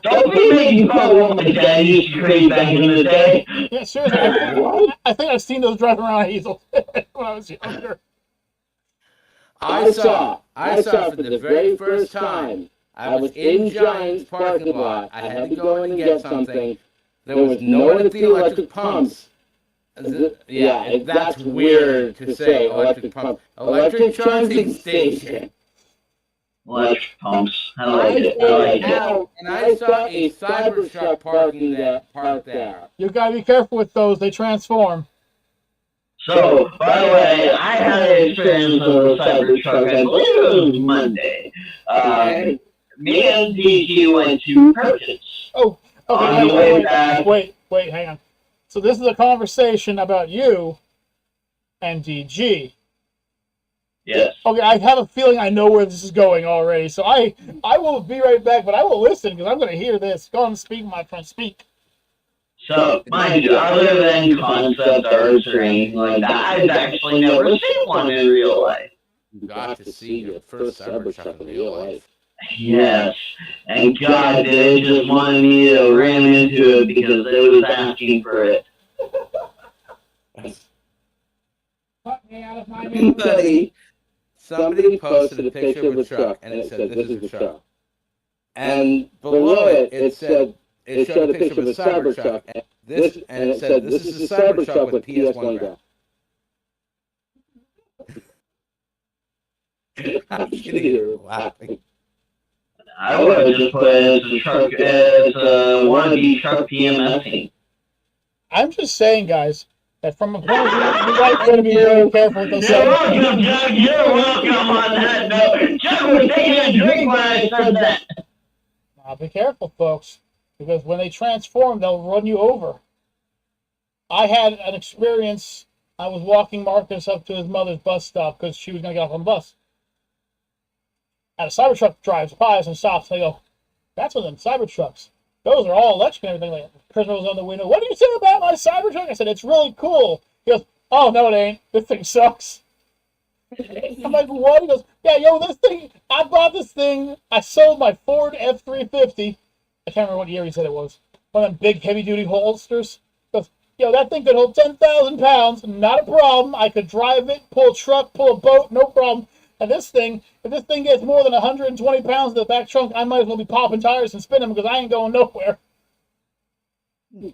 don't be making fun of what my dad used to create back in the day. Yeah, seriously, I think I've seen those driving around Hazel when I was younger. I saw for the very first time. I was in Giant's parking lot. I had to go in and get something. There was no one at the electric pumps. Yeah, that's weird to say, electric pump. Electric charging station. Electric pumps. I like it. And I saw a Cybertruck parked there. You gotta be careful with those. They transform. So, by the way, I had an experience with a Cybertruck. I believe it was Monday. Me and DG went to purchase. Oh, okay. Wait, hang on. So this is a conversation about you and DG. Yes. Okay, I have a feeling I know where this is going already. So I will be right back, but I will listen because I'm going to hear this. Go on, speak, my friend, speak. So, mind you, other than concept arts or anything like that, I've actually never seen one in real life. You got to see your first Cybertruck in real life. Yes, and God, they just wanted me to ram into it because they was asking for it. Somebody posted a picture of a truck, and it said, "This is a truck." And below it showed a picture of a Cybertruck, and it said, "This is a Cybertruck with PS1 graphics." I'm kidding you, laughing. I would have just put it as a truck, as a wannabe truck PMSing. I'm just saying, guys, that from a point of view, you guys got to be very careful with those. You're welcome, Doug. You're welcome on that note. Doug was taking a drink when I said that. Now, be careful, folks, because when they transform, they'll run you over. I had an experience. I was walking Marcus up to his mother's bus stop because she was going to get off on the bus. And a Cybertruck drives by us and stops. And I go, "That's one of them Cybertrucks. Those are all electric and everything." Like, Chris was on the window. "What do you say about my Cybertruck?" I said, "It's really cool." He goes, "Oh, no, it ain't. This thing sucks." I'm like, "What?" He goes, "Yeah, this thing, I bought this thing. I sold my Ford F-350. I can't remember what year he said it was. One of them big heavy-duty holsters." He goes, "That thing could hold 10,000 pounds. Not a problem. I could drive it, pull a truck, pull a boat, no problem. And this thing, if this thing gets more than 120 pounds in the back trunk, I might as well be popping tires and spinning because I ain't going nowhere." I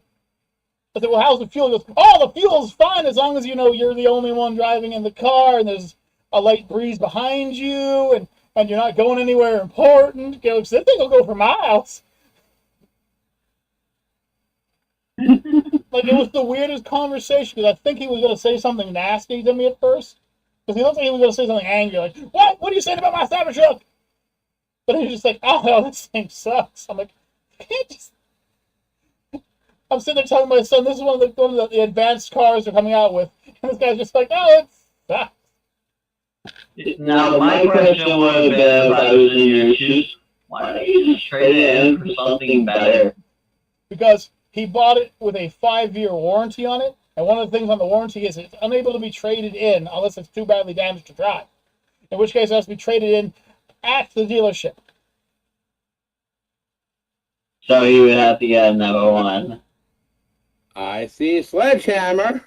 said, "Well, how's the fuel?" He goes, "Oh, the fuel's fine as long as you're the only one driving in the car and there's a light breeze behind you and you're not going anywhere important." He goes, "That thing will go for miles." Like, it was the weirdest conversation because I think he was going to say something nasty to me at first. Because he looked like he was going to say something angry, like, What are you saying about my Cybertruck?" But he was just like, "Oh, no, this thing sucks." I'm like, "You can't just..." I'm sitting there telling my son, this is one of the advanced cars they're coming out with. And this guy's just like, "Oh, it sucks." Now, my question would have been, if I was in your shoes, why don't you just trade it in for something better? Because he bought it with a 5-year warranty on it. And one of the things on the warranty is it's unable to be traded in unless it's too badly damaged to drive. In which case it has to be traded in at the dealership. So you would have to get another one. I see a sledgehammer.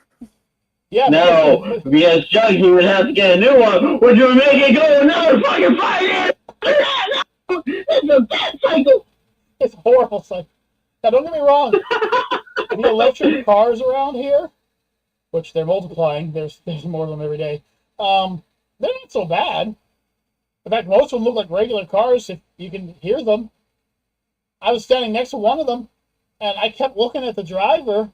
Yeah. No, because Doug, you would have to get a new one, which would make it go another fucking 5 years. It's a bad cycle. It's a horrible cycle. Now, don't get me wrong. The electric cars around here, which they're multiplying, there's more of them every day, they're not so bad. In fact, most of them look like regular cars if you can hear them. I was standing next to one of them, and I kept looking at the driver.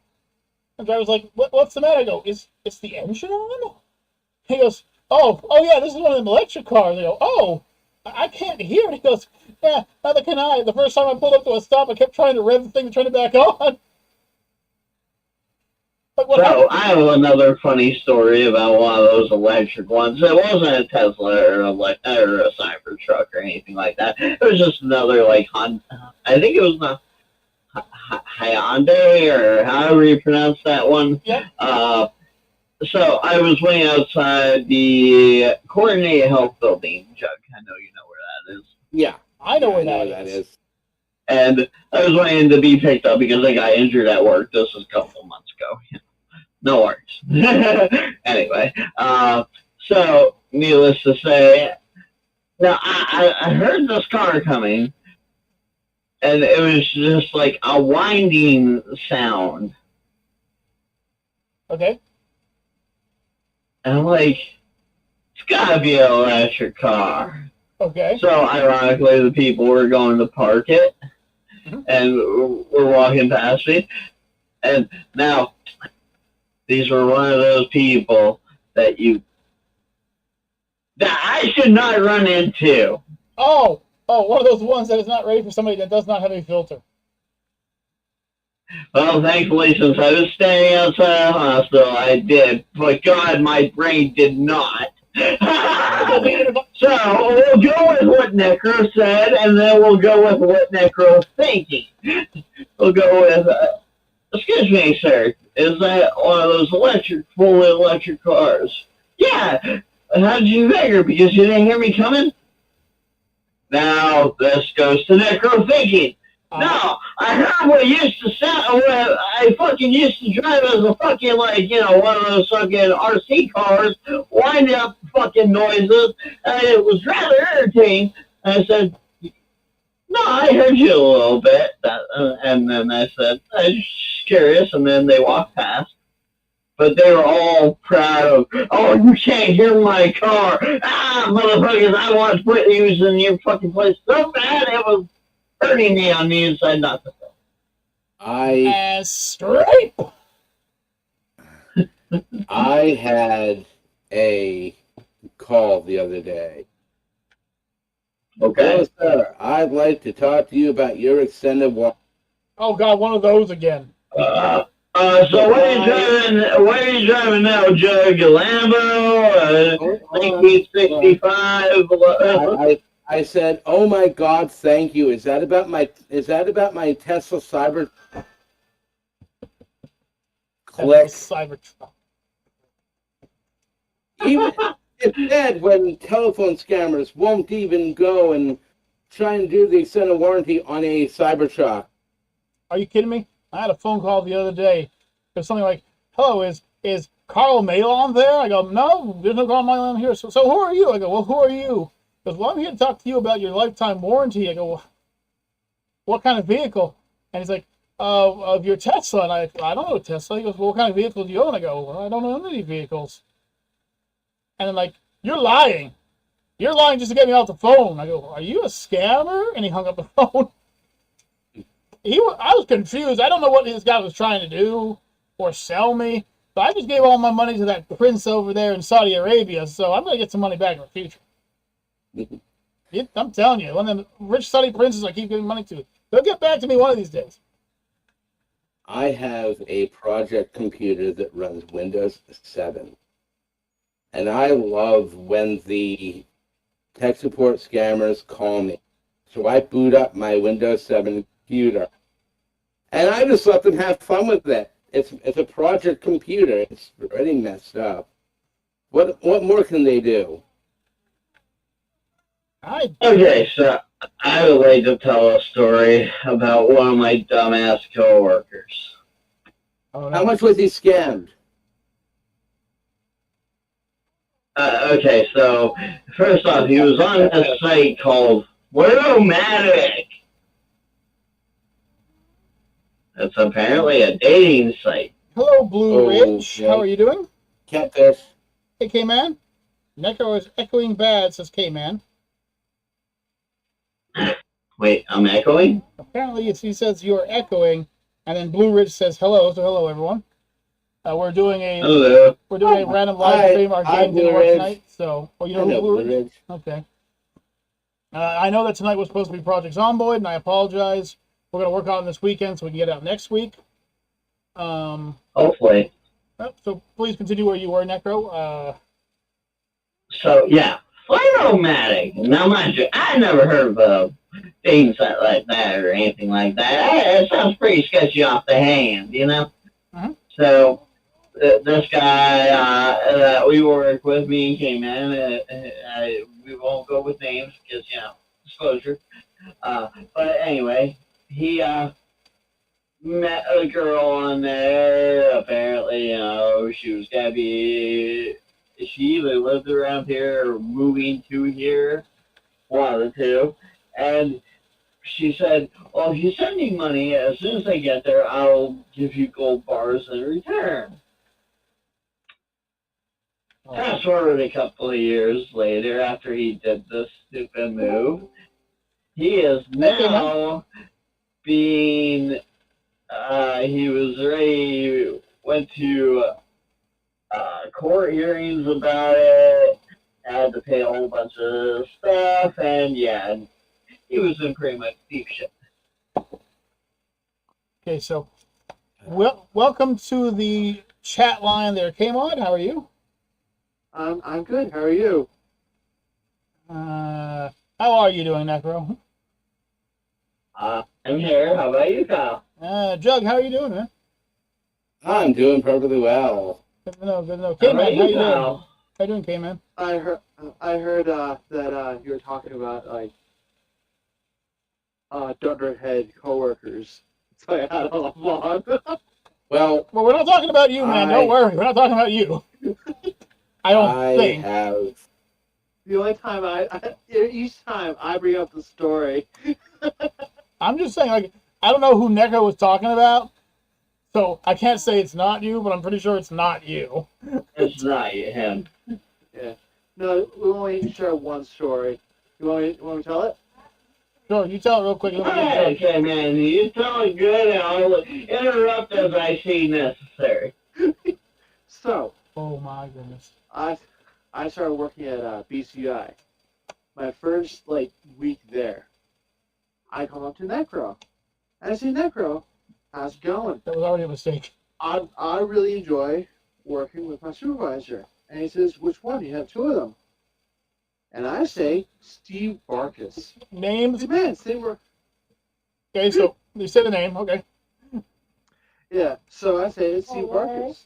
The driver's like, "What's the matter?" I go, "Is the engine on?" He goes, "Oh yeah, this is one of them electric cars." I go, "Oh, I can't hear it." He goes, "Yeah, neither can I. The first time I pulled up to a stop, I kept trying to rev the thing and turn it back on." Like, what So happened? I have another funny story about one of those electric ones. It wasn't a Tesla or a Cybertruck or anything like that. It was just another like Honda. I think it was the Hyundai or however you pronounce that one. Yep. So I was waiting outside the Coordinated Health Building, Jug. I know you know where that is. Yeah. I know where I that is. And I was waiting to be picked up because I got injured at work. This was a couple of months ago. No worries. Anyway, so needless to say, now I heard this car coming, and it was just like a winding sound. Okay. And I'm like, it's gotta be an electric car. Okay. So ironically, the people were going to park it, and we're walking past me, and now these were one of those people that I should not run into. Oh, one of those ones that is not ready for somebody that does not have a filter. Well, thankfully, since I was staying outside the hospital, I did. But God, my brain did not. So we'll go with what Necro said, and then we'll go with what Necro's thinking. We'll go with, excuse me, sir, is that one of those fully electric cars? Yeah. How did you figure? Because you didn't hear me coming? Now, this goes to Necro thinking. No, I heard what used to sound, what I fucking used to drive as a fucking, like, one of those fucking RC cars, wind up fucking noises, and it was rather irritating. And I said, no, I heard you a little bit. And then I said, I'm just curious, and then they walked past. But they were all proud of, oh, you can't hear my car. Ah, motherfuckers, I want to quit using your fucking place so bad it was hurting me on the inside, not the front. And straight. I had a call the other day. Okay. Hello, sir. I'd like to talk to you about your extended warranty. Oh God, one of those again. So what are you driving now, Jug? A Lambo? 1965? I said, "Oh my God, thank you." Is that about my Tesla Cyber? Click. Cybertruck. Even it's dead when telephone scammers won't even go and try and do the extended warranty on a Cybertruck. Are you kidding me? I had a phone call the other day. It was something like, "Hello, is Carl Malon there?" I go, "No, there's no Carl Malon here." So who are you? I go, "Well, who are you?" He goes, "Well, I'm here to talk to you about your lifetime warranty." I go, well, "What kind of vehicle?" And he's like, "Of your Tesla." And I don't know Tesla. He goes, "Well, what kind of vehicle do you own?" I go, "Well, I don't own any vehicles." And I'm like, "You're lying. You're lying just to get me off the phone." I go, "Are you a scammer?" And he hung up the phone. I was confused. I don't know what this guy was trying to do or sell me, but I just gave all my money to that prince over there in Saudi Arabia, so I'm going to get some money back in the future. I'm telling you, one of them rich Saudi princes I keep giving money to, they'll get back to me one of these days. I have a project computer that runs Windows 7. And I love when the tech support scammers call me. So I boot up my Windows 7 computer. And I just let them have fun with it. It's a project computer. It's already messed up. What more can they do? Okay, so I would like to tell a story about one of my dumbass coworkers. How much was he scammed? Okay, so first off, he was on a site called Wordmatic. It's apparently a dating site. Hello, Blue Ridge. Okay. How are you doing? Catfish. Hey, K-Man. Neko is echoing bad, says K-Man. Wait, I'm echoing? Apparently, he says you're echoing, and then Blue Ridge says hello. So hello, everyone. We're doing a Hello. random live stream. Our Hi, game didn't Blue work Ridge. tonight, so you know Hello, who Blue Blue Ridge? Ridge. Okay. I know that tonight was supposed to be Project Zomboid, and I apologize. We're gonna work on it this weekend so we can get it out next week. Hopefully. So please continue where you were, Necro. So, yeah. Flamomatic. Now, mind you, I never heard of things like that or anything like that. It sounds pretty sketchy off the hand, you know? Mhm. So, this guy that we work with, me and K-Man, we won't go with names because, you know, disclosure. But anyway, he met a girl on there. Apparently, you know, she was gonna be. She either lived around here or moving to here, one of the two. And she said, "Well, if you send me money, as soon as I get there, I'll give you gold bars in return." Fast forward a couple of years later, after he did this stupid move, he is now being. He was ready. Went to court hearings about it. Had to pay a whole bunch of stuff, and yeah, he was in pretty much deep shit. Okay, so welcome to the chat line there, Kmod. How are you? I'm good. How are you? How are you doing, Necro? I'm here. How about you, Kyle? Jug, how are you doing, man? I'm doing perfectly well. Good to know. Good to know. How K-Man, about how you you, doing? Kyle? How you doing, K-Man? I heard that you were talking about like dunderhead coworkers. So I had a lot of fun. Well, Well, we're not talking about you, man. Don't worry. We're not talking about you. I don't think. have. The only time each time I bring up the story. I'm just saying, like, I don't know who Necro was talking about, so I can't say it's not you, but I'm pretty sure it's not you. It's not him. Yeah. No, we only share one story. You want me to tell it? Sure, you tell it real quick. Alright, okay, man. You tell it good, and I'll interrupt as I see necessary. So Oh my goodness. I started working at BCI. My first week there, I come up to Necro. And I say, Necro, how's it going? That was already a mistake. I really enjoy working with my supervisor. And he says, which one? You have two of them. And I say, Steve Barkus. Names? Hey, man, same work. Okay, so you say the name. Okay. Yeah, so I say, it's Steve Barkus.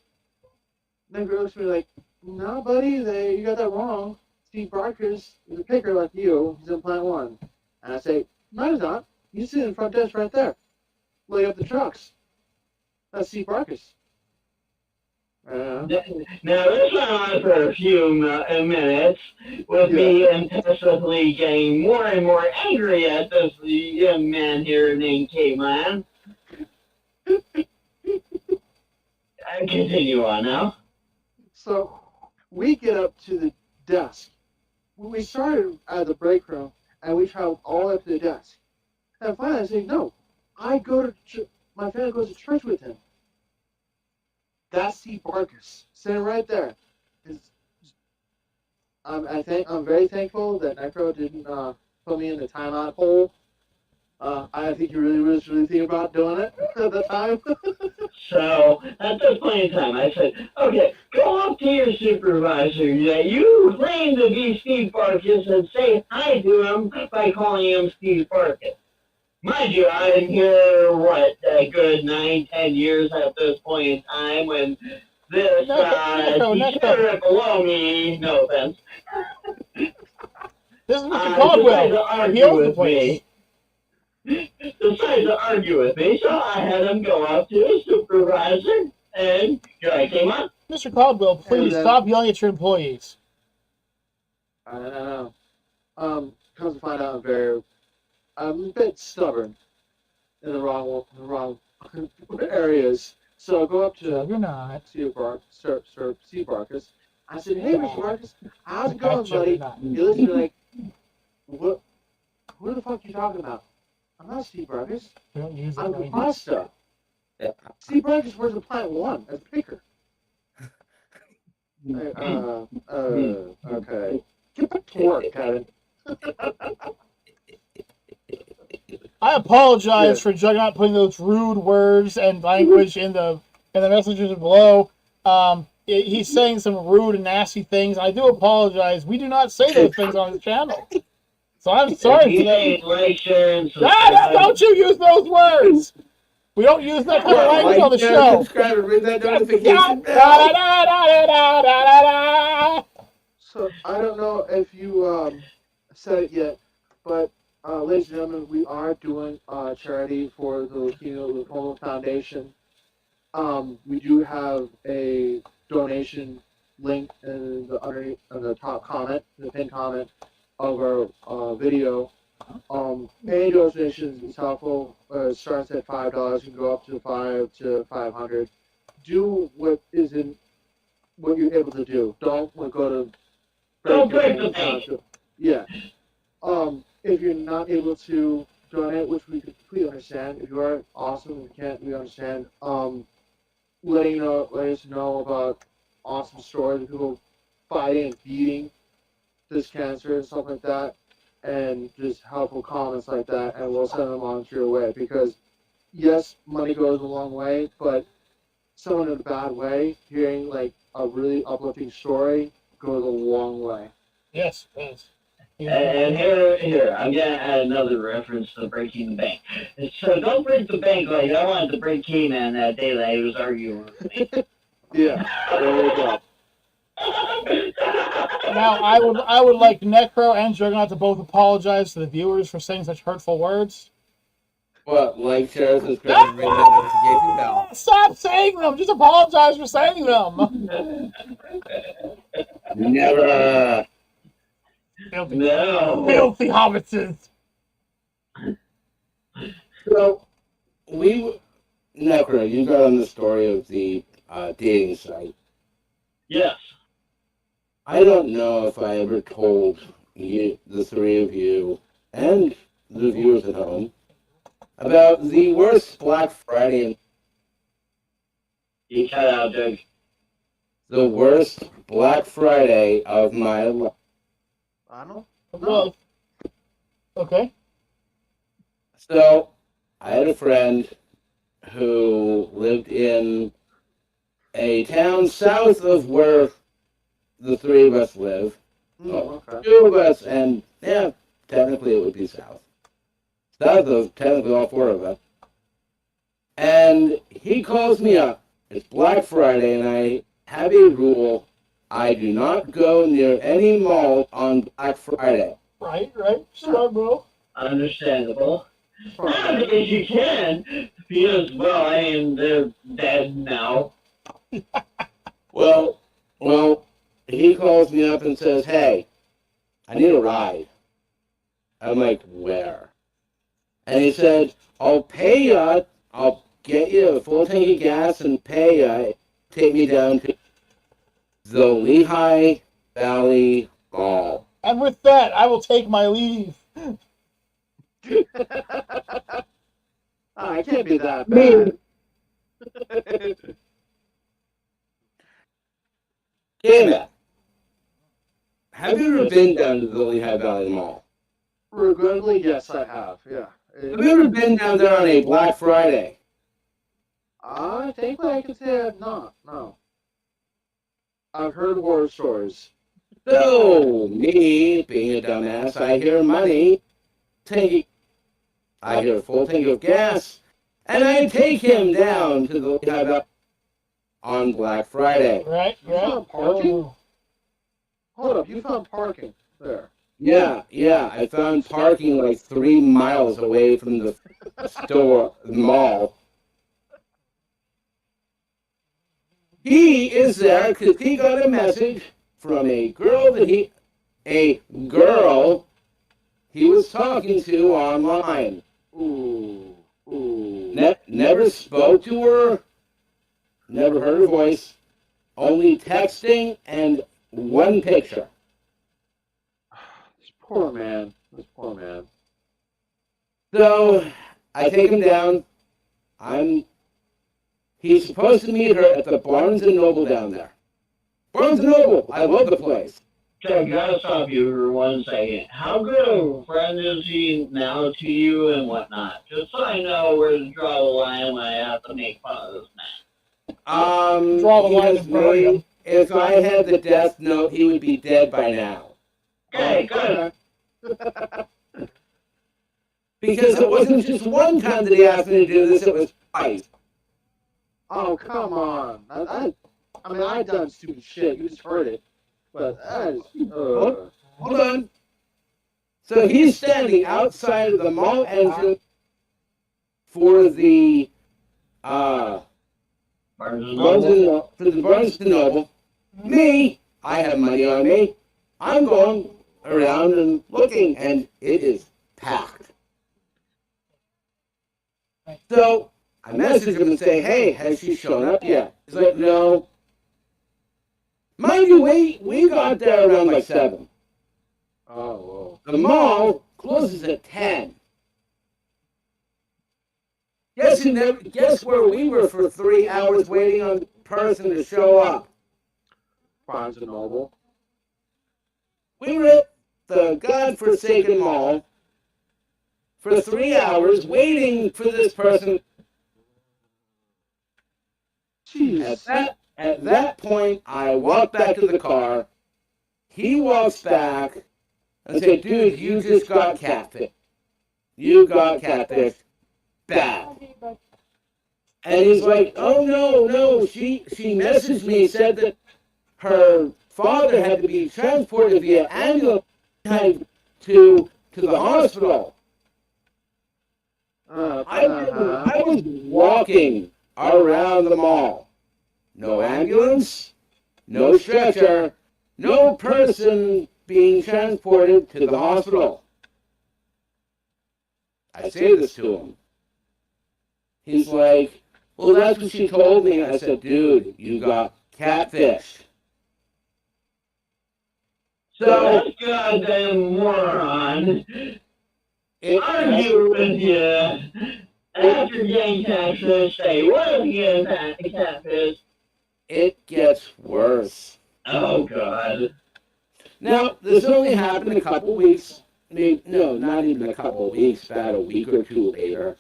Necro looks at me like, no, buddy, you got that wrong. Steve Barkus is a picker like you. He's in Plant 1. And I say, no, he's not. He's sitting in the front desk right there. Loading up the trucks. That's Steve Barkus. Now, this went on for a few minutes, with me intensively getting more and more angry at this young man here named K-Man. Continue on now. So we get up to the desk. We started at the break room, and we traveled all the way up to the desk. And finally I say, no, I go to my family goes to church with him. That's Steve Barkus, sitting right there. I'm very thankful that Necro didn't put me in the timeout hole. I think he really was thinking about doing it at the time. So, at this point in time, I said, okay, go up to your supervisor that you claim to be Steve Barkus and say hi to him by calling him Steve Barkus. Mind you, I've been here, a good 9-10 years at this point in time when this degenerate below me, no offense, This is Mr. Caldwell. He owns the place. decided to argue with me, so I had him go up to his supervisor, and here I came up. Mr. Caldwell, please stop yelling at your employees. I know. Comes to find out, I'm a bit stubborn in the wrong areas. So I go up to You're not. Steve Barkus. I said, hey, Mr. Barkus, how's it going, buddy? He looks at me like, what? Who the fuck are you talking about? I'm not Steve Burgess. We don't use it. I'm Right? Pasta. Yeah. Steve Burgess works at Plant 1 as picker. Okay. Get back to work, Kevin. I apologize Yeah. for Juggernaut putting those rude words and language in the messages below. He's saying some rude and nasty things. I do apologize. We do not say those things on the channel. So I'm sorry for that. Like, share, and Don't you use those words! We don't use that kind of language on the show. Subscribe, and ring that notification Da, bell. da, da, da, da, da, da. So I don't know if you said it yet, but ladies and gentlemen, we are doing a charity for the Leukemia Lymphoma Foundation. We do have a donation link in the top comment, the pinned comment of our video. Any donations is helpful. It starts at $5. You can go up to $5 to $500. Do what you're able to do. Don't go to Don't break the bank. Yeah. If you're not able to donate, which we completely understand, if you are awesome and can't, we understand. Let us know about awesome stories of people fighting and beating this cancer and stuff like that, and just helpful comments like that, and we'll send them on to your way. Because yes, money goes a long way, but someone in a bad way, hearing like a really uplifting story goes a long way. Yes, yes. And here, I'm gonna add another reference to breaking the bank. So don't break the bank like I wanted to break Keenan that day that he was arguing with me. Yeah, there you go. Now, I would like Necro and Juggernaut to both apologize to the viewers for saying such hurtful words. What? Like, share, subscribe, and ring that notification bell. Stop saying them! Just apologize for saying them! Never. Filthy, No. filthy hobbitses! So, Necro, you got on the story of the dating site. Yes. I don't know if I ever told you, the three of you, and the viewers at home, about the worst Black Friday, You cut out, Doug. the worst Black Friday of my life. I don't. Well, okay. So, I had a friend who lived in a town south of where the three of us live. Okay. Two of us, and yeah, technically it would be south. South of technically all four of us. And he calls me up. It's Black Friday, and I have a rule. I do not go near any mall on Black Friday. Right. Sure, bro. Understandable. If you can, because, well, I mean, they're dead now. Well, he calls me up and says, "Hey, I need a ride." I'm like, "Where?" And he said, "I'll pay you. I'll get you a full tank of gas and pay you. Take me down to the Lehigh Valley Mall." And with that, I will take my leave. I can't be that bad. Damn it. Have you ever been down to the Lehigh Valley Mall? Regrettably, yes, I have. Yeah. Have you ever been down there on a Black Friday? I think I can say I've not. No. I've heard horror stories. So, me, being a dumbass, I hear money, I hear a full tank of gas, and I take him down to the Lehigh Valley on Black Friday. Right. You found parking? Hold up, you found parking there. Yeah, I found parking like 3 miles away from the mall. He is there because he got a message from a girl he was talking to online. Ooh. Never spoke to her, never heard her voice, only texting and one picture. This poor man. So I take him down. He's supposed to meet her at the Barnes and Noble down there. Barnes and Noble, I love the place. Okay, I gotta stop you for 1 second. How good of a friend is he now to you and whatnot? Just so I know where to draw the line when I have to make fun of this man. Draw the line He has and bury him. made- If I had the death note, he would be dead by now. Okay, good. Because it wasn't just one time that he asked me to do this, it was twice. Oh, come on. I mean, I've done stupid shit. You just heard it. But that is... Hold on. So he's standing outside of the mall entrance for the Barnes and Barnes Noble. and Noble. Me, I have money on me. I'm going around and looking, and it is packed. So I message him and say, "Hey, has she shown up yet?" He's like, "No." Mind you, we got there around like 7. Oh, whoa. The mall closes at 10. Guess where we were for 3 hours waiting on the person to show up? Barnes and Noble. We were at the godforsaken mall for 3 hours waiting for this person. Jeez. At that point, I walk back to the car. He walks back and said, "Dude, you just got catfish. You got catfish. Bad." And he's like, "Oh, no. She messaged me, said that her father had to be transported via ambulance to the hospital." I was walking around the mall. No ambulance, no stretcher, no person being transported to the hospital. I say this to him. He's like, "Well, that's what she told me." I said, "Dude, you got catfish." So that goddamn moron argue with you after getting catfish. Say, what if you get catfish? It gets worse. Oh, God. Now, this only happened a couple weeks. No, not even a couple weeks. About a week or two later.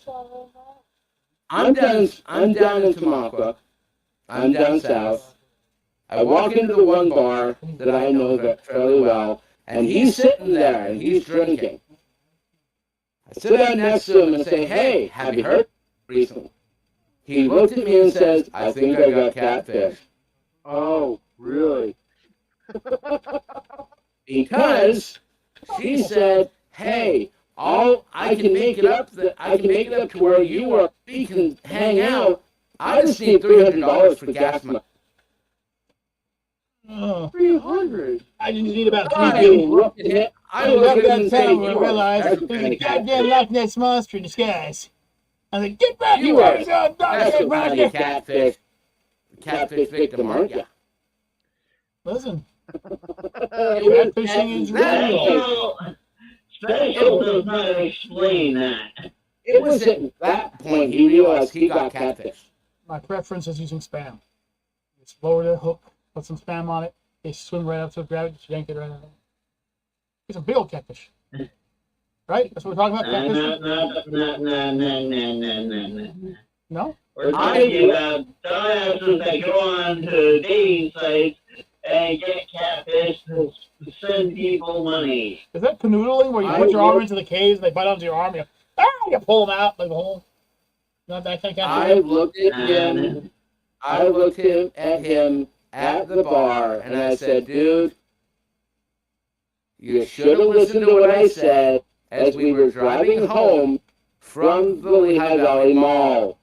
I'm down in Tamaqua. I'm down south. I walk into the one bar that I know fairly well, and he's sitting there and he's drinking. I sit down next to him and say, "Hey, have you heard recently?" He looked at me and says, "I think I got catfish." Oh, really? Because she said, "Hey, I can make it up to where we can hang out. I just need $300 for gas money." Oh, 300. I just need about I 3 people. looked at him. I I looked left at him that and said, town when I realized "That's there's kind a of goddamn catfish. Loch Ness monster in disguise. I was like, "Get back You here, are you dog That's shit what kind of monster!" catfish victim, aren't you?" Listen, It was catfishing is at real. Special does not explain that. It was at that point he realized he got catfish. My preference is using spam. Just lower the hook, put some spam on it. They swim right up to it, grab it, just yank it right out. It's a big old catfish. Right? That's what we're talking about, catfish? No? We're talking about dumbasses that go on to dating sites and get catfish to send people money. Is that canoodling where you put your arm into the caves and they bite onto your arm? You pull them out like the whole. Not that kind of I catfish? looked at him. I looked at him at the bar, and I said, "Dude, you should have listened to what I said as we were driving home from the Lehigh Valley Mall."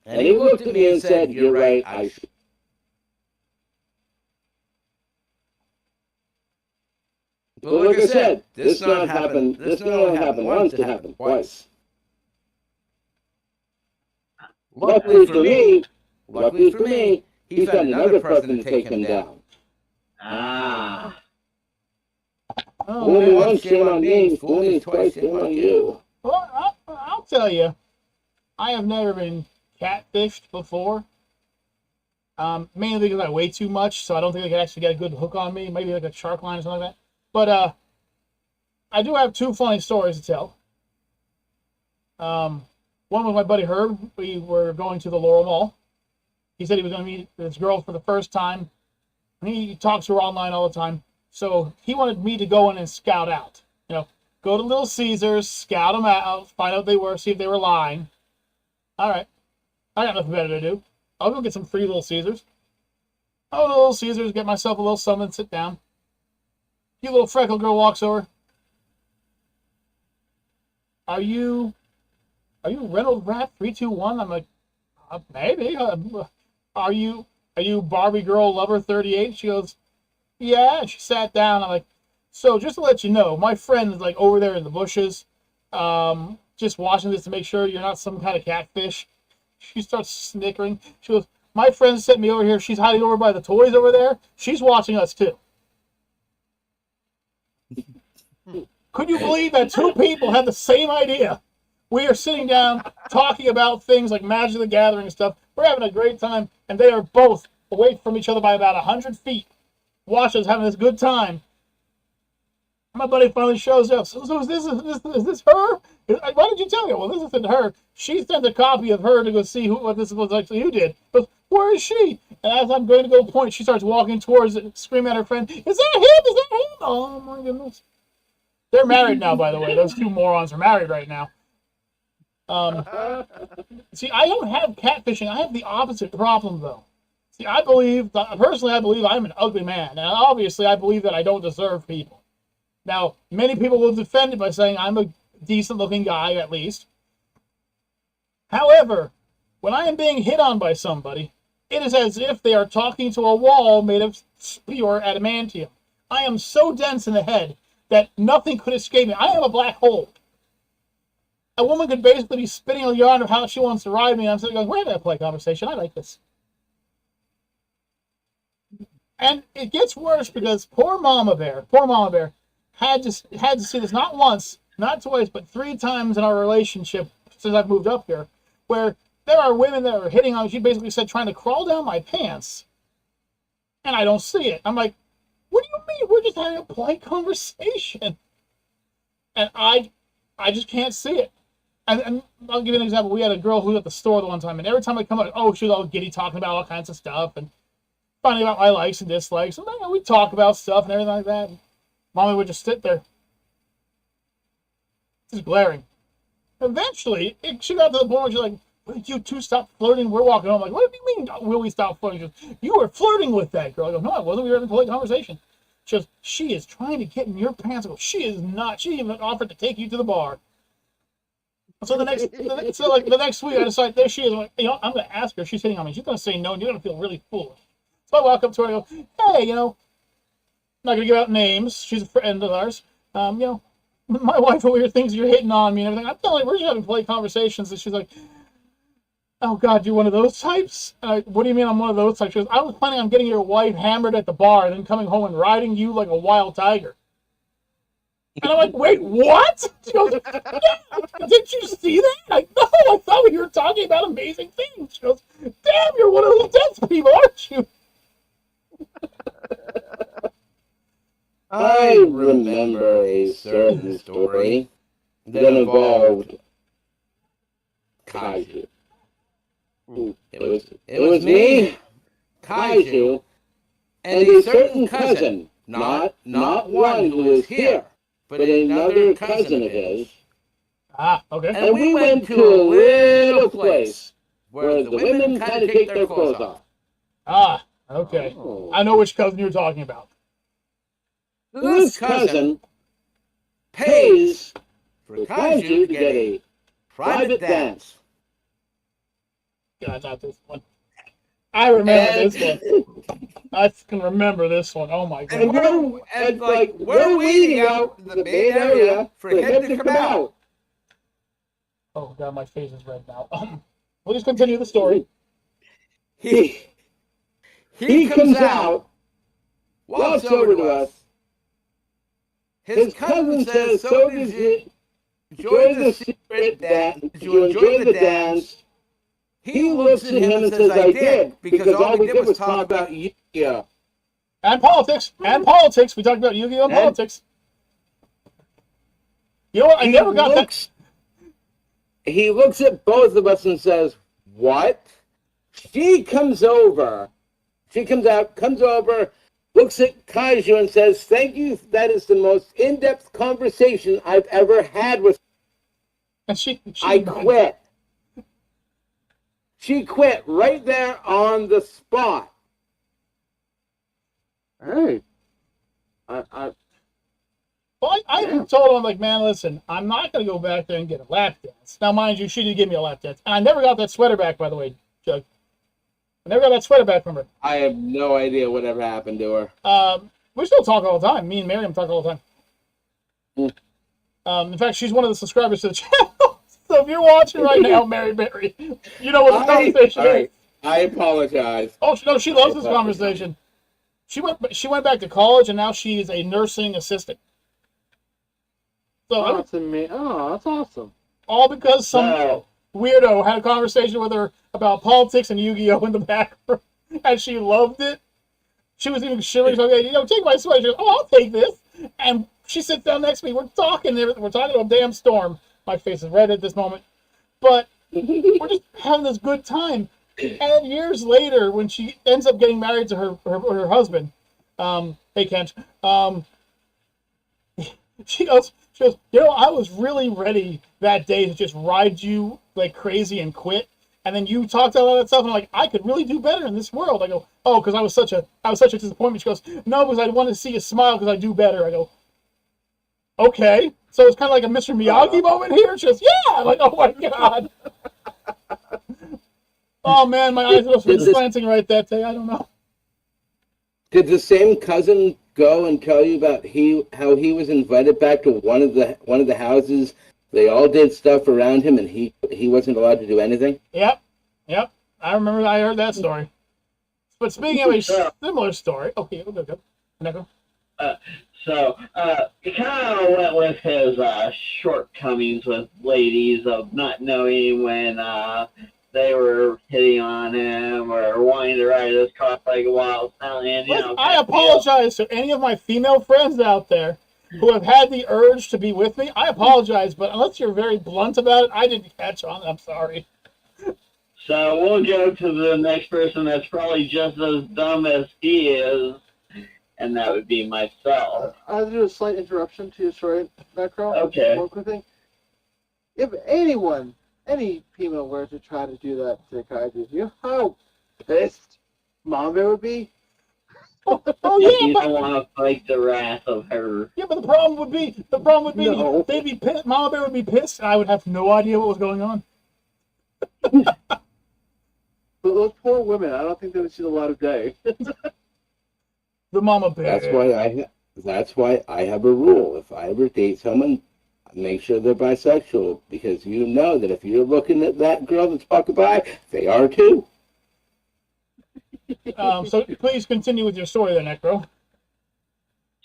And he looked at me and said, "You're right, I should." But like I said, this not only happened once, it happened twice. Luckily for me, he found another person to take him down. Ah. Oh, Fool me man. once, shame on me. Fool me twice, shame on you. Well, I'll tell you, I have never been catfished before. Mainly because I weigh too much, so I don't think they could actually get a good hook on me. Maybe like a shark line or something like that. But I do have two funny stories to tell. One with my buddy Herb. We were going to the Laurel Mall. He said he was going to meet this girl for the first time. He talks to her online all the time. So he wanted me to go in and scout out. You know, go to Little Caesars, scout them out, find out who they were, see if they were lying. All right. I got nothing better to do. I'll go get some free Little Caesars. I'll go to Little Caesars, get myself a little something, sit down. Cute little freckled girl walks over. Are you Reynolds Rat 321? I'm like, maybe. Are you Barbie Girl Lover 38? She goes, yeah. She sat down. I'm like, so just to let you know, my friend is like over there in the bushes, just watching this to make sure you're not some kind of catfish. She starts snickering. She goes, my friend sent me over here. She's hiding over by the toys over there. She's watching us too. Could you believe that two people had the same idea? We are sitting down talking about things like Magic the Gathering and stuff. We're having a great time, and they are both away from each other by about 100 feet. Watch us having this good time. My buddy finally shows up. So is this her? Why did you tell me? Well, this isn't her. She sent a copy of her to go see what this was actually who did. But where is she? And as I'm going to go point, she starts walking towards it, screaming at her friend, is that him? Is that him? Oh, my goodness. They're married now, by the way. Those two morons are married right now. See, I don't have catfishing. I have the opposite problem, though. See, personally, I believe I'm an ugly man. And obviously, I believe that I don't deserve people. Now, many people will defend it by saying I'm a decent-looking guy, at least. However, when I am being hit on by somebody, it is as if they are talking to a wall made of pure adamantium. I am so dense in the head that nothing could escape me. I am a black hole. A woman could basically be spitting a yarn of how she wants to ride me, and I'm sitting going, we're having a polite conversation. I like this. And it gets worse because poor Mama Bear had to see this not once, not twice, but 3 times in our relationship since I've moved up here, where there are women that are hitting on me. She basically said trying to crawl down my pants, and I don't see it. I'm like, what do you mean? We're just having a polite conversation. And I just can't see it. And I'll give you an example. We had a girl who was at the store the one time, and every time I come out, she was all giddy talking about all kinds of stuff and finding out my likes and dislikes. And we talk about stuff and everything like that. And Mommy would just sit there, just glaring. Eventually, she got to the point where she's like, will you two stop flirting? We're walking home. I'm like, what do you mean, will we stop flirting? She goes, you were flirting with that girl. I go, no, I wasn't. We were having a polite conversation. She goes, she is trying to get in your pants. I go, she is not. She even offered to take you to the bar. So the next week, I decide, there she is. I'm like, I'm going to ask her. She's hitting on me. She's going to say no, and you're going to feel really foolish. So I walk up to her and I go, hey, not going to give out names. She's a friend of ours. My wife over here thinks you're hitting on me and everything. I'm telling her, we're just having polite conversations. And she's like, oh, God, you're one of those types? What do you mean I'm one of those types? She goes, I was planning on getting your wife hammered at the bar and then coming home and riding you like a wild tiger. And I'm like, wait, what? She goes, yeah, did you see that? No, I thought we were talking about amazing things. She goes, damn, you're one of those dense people, aren't you? I remember a certain story that involved Kaiju. It was me, Kaiju, and a certain cousin, not one who is here, but another cousin of his. Ah, okay. And we went to a little place where the women kind of take their clothes off. Ah, okay. Oh. I know which cousin you're talking about. This cousin pays for Kaiju to get a private dance. God, not this one. I remember this one. I can remember this one. Oh my God. And we're waiting out in the main area for him to come out. Oh God, my face is red now. Please continue the story. He comes out, walks over to us, His cousin says, so did you enjoy the secret dance? Did you enjoy the dance? He looks at him and says, I did, because all we did was talk about Yu-Gi-Oh! And politics. And politics. We talked about Yu-Gi-Oh! And politics. You know what? I never got that. He looks at both of us and says, what? She comes over. She comes over, looks at Kaiju and says, thank you. That is the most in-depth conversation I've ever had with her. And I quit. She quit right there on the spot. Hey. Well, I told him, like, man, listen, I'm not going to go back there and get a lap dance. Now, mind you, she did give me a lap dance. And I never got that sweater back, by the way, Jug. I never got that sweater back from her. I have no idea whatever happened to her. We still talk all the time. Me and Miriam talk all the time. In fact, she's one of the subscribers to the channel. So if you're watching right now, Mary, you know what the conversation is. I apologize. Oh, no, she loves this conversation. She went back to college, and now she is a nursing assistant. So that's amazing. Oh, that's awesome. All because some weirdo had a conversation with her about politics and Yu-Gi-Oh! In the background, and she loved it. She was even shivering. So, take my sweater. She goes, oh, I'll take this. And she sits down next to me. We're talking about a damn storm. My face is red at this moment. But we're just having this good time. And years later, when she ends up getting married to her husband, hey, Kent, she goes, I was really ready that day to just ride you like crazy and quit. And then you talked all that stuff, and I'm like, I could really do better in this world. I go, oh, because I was such a disappointment. She goes, no, because I want to see you smile because I do better. I go, okay. So it's kind of like a Mr. Miyagi moment here. She goes, yeah. I'm like, oh my God. Oh man, my eyes were slanting right that day. I don't know. Did the same cousin go and tell you about how he was invited back to one of the houses? They all did stuff around him, and he wasn't allowed to do anything. Yep. I remember. I heard that story. But speaking of a similar story, okay, we'll go. Neko. He kind of went with his shortcomings with ladies of not knowing when they were hitting on him or wanting to ride his car like a wild stallion. I apologize to any of my female friends out there who have had the urge to be with me. I apologize, but unless you're very blunt about it, I didn't catch on. I'm sorry. So we'll go to the next person that's probably just as dumb as he is, and that would be myself. I'll do a slight interruption to your story, Necro. Okay. One quick thing. If any female were to try to do that to Kaiju, you know how pissed Mom Bear would be? Oh You don't want to fight the wrath of her. Yeah, but the problem would be No. they'd be pissed. Mama Bear would be pissed, and I would have no idea what was going on. But those poor women, I don't think they would see the light of day. The Mama Bear. That's why I have a rule. If I ever date someone, make sure they're bisexual, because you know that if you're looking at that girl that's walking by, they are too. So please continue with your story there, Necro.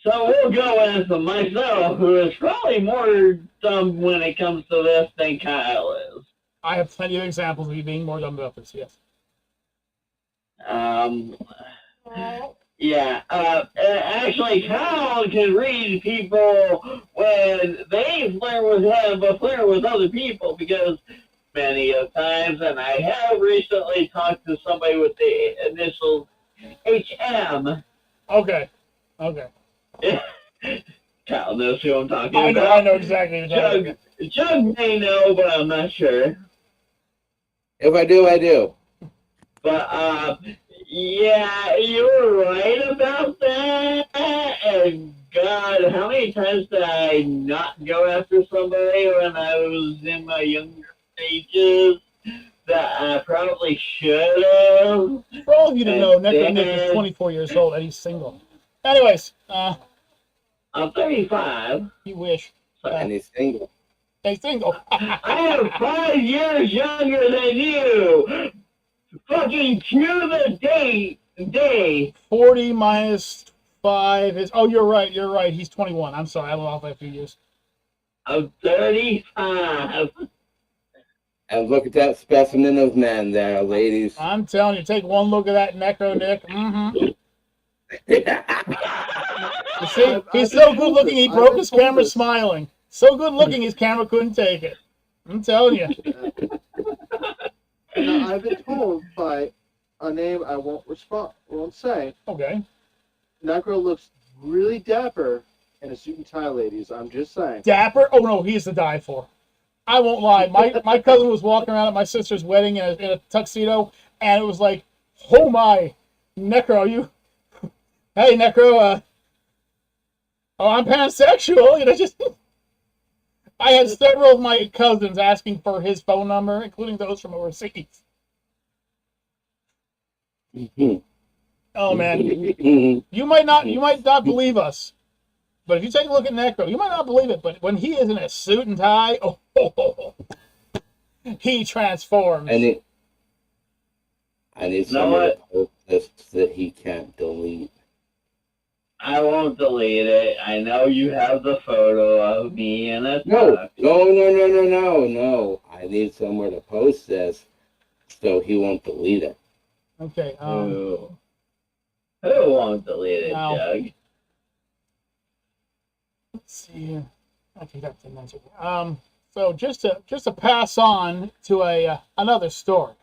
So we'll go with myself, who is probably more dumb when it comes to this than Kyle is. I have plenty of examples of you being more dumb about this, yes. Actually, Kyle can read people when they flirt with him, but flirt with other people, because many of times, and I have recently talked to somebody with the initials HM. Okay. Kyle knows who I'm talking about. I know exactly who you're talking about. Jug may know, but I'm not sure. If I do, I do. But, yeah, you're right about that. And God, how many times did I not go after somebody when I was in my younger stages that I probably should have? For all of you to know, Necro Nick is 24 years old and he's single. Anyways, I'm 35. You wish. And he's single. He's single. I am 5 years younger than you. Fucking to the day. 40 minus 35 is... Oh, you're right. You're right. He's 21. I'm sorry. I'm off by a few years. I'm 35. And look at that specimen of man there, ladies. I'm telling you, take one look at that necro dick. Mm-hmm. You see, he's so good looking, he broke his camera smiling. So good looking, his camera couldn't take it. I'm telling you. Now, I've been told by a name I won't say. Okay. Necro looks really dapper in a suit and tie, ladies. I'm just saying. Dapper? Oh no, he's to die for. I won't lie. My cousin was walking around at my sister's wedding in a tuxedo, and it was like, oh my, Necro, you. Hey, Necro. Oh, I'm pansexual. You know, just. I had several of my cousins asking for his phone number, including those from overseas. Oh man, you might not believe us, but if you take a look at Necro, you might not believe it. But when he is in a suit and tie, he transforms. I need someone to post this that he can't delete. I won't delete it. I know you have the photo of me in a No. tux. No. I need somewhere to post this so he won't delete it. Okay. Who won't delete it, Now- Doug? Let's see here. I think that's the answer. So just to pass on to another story.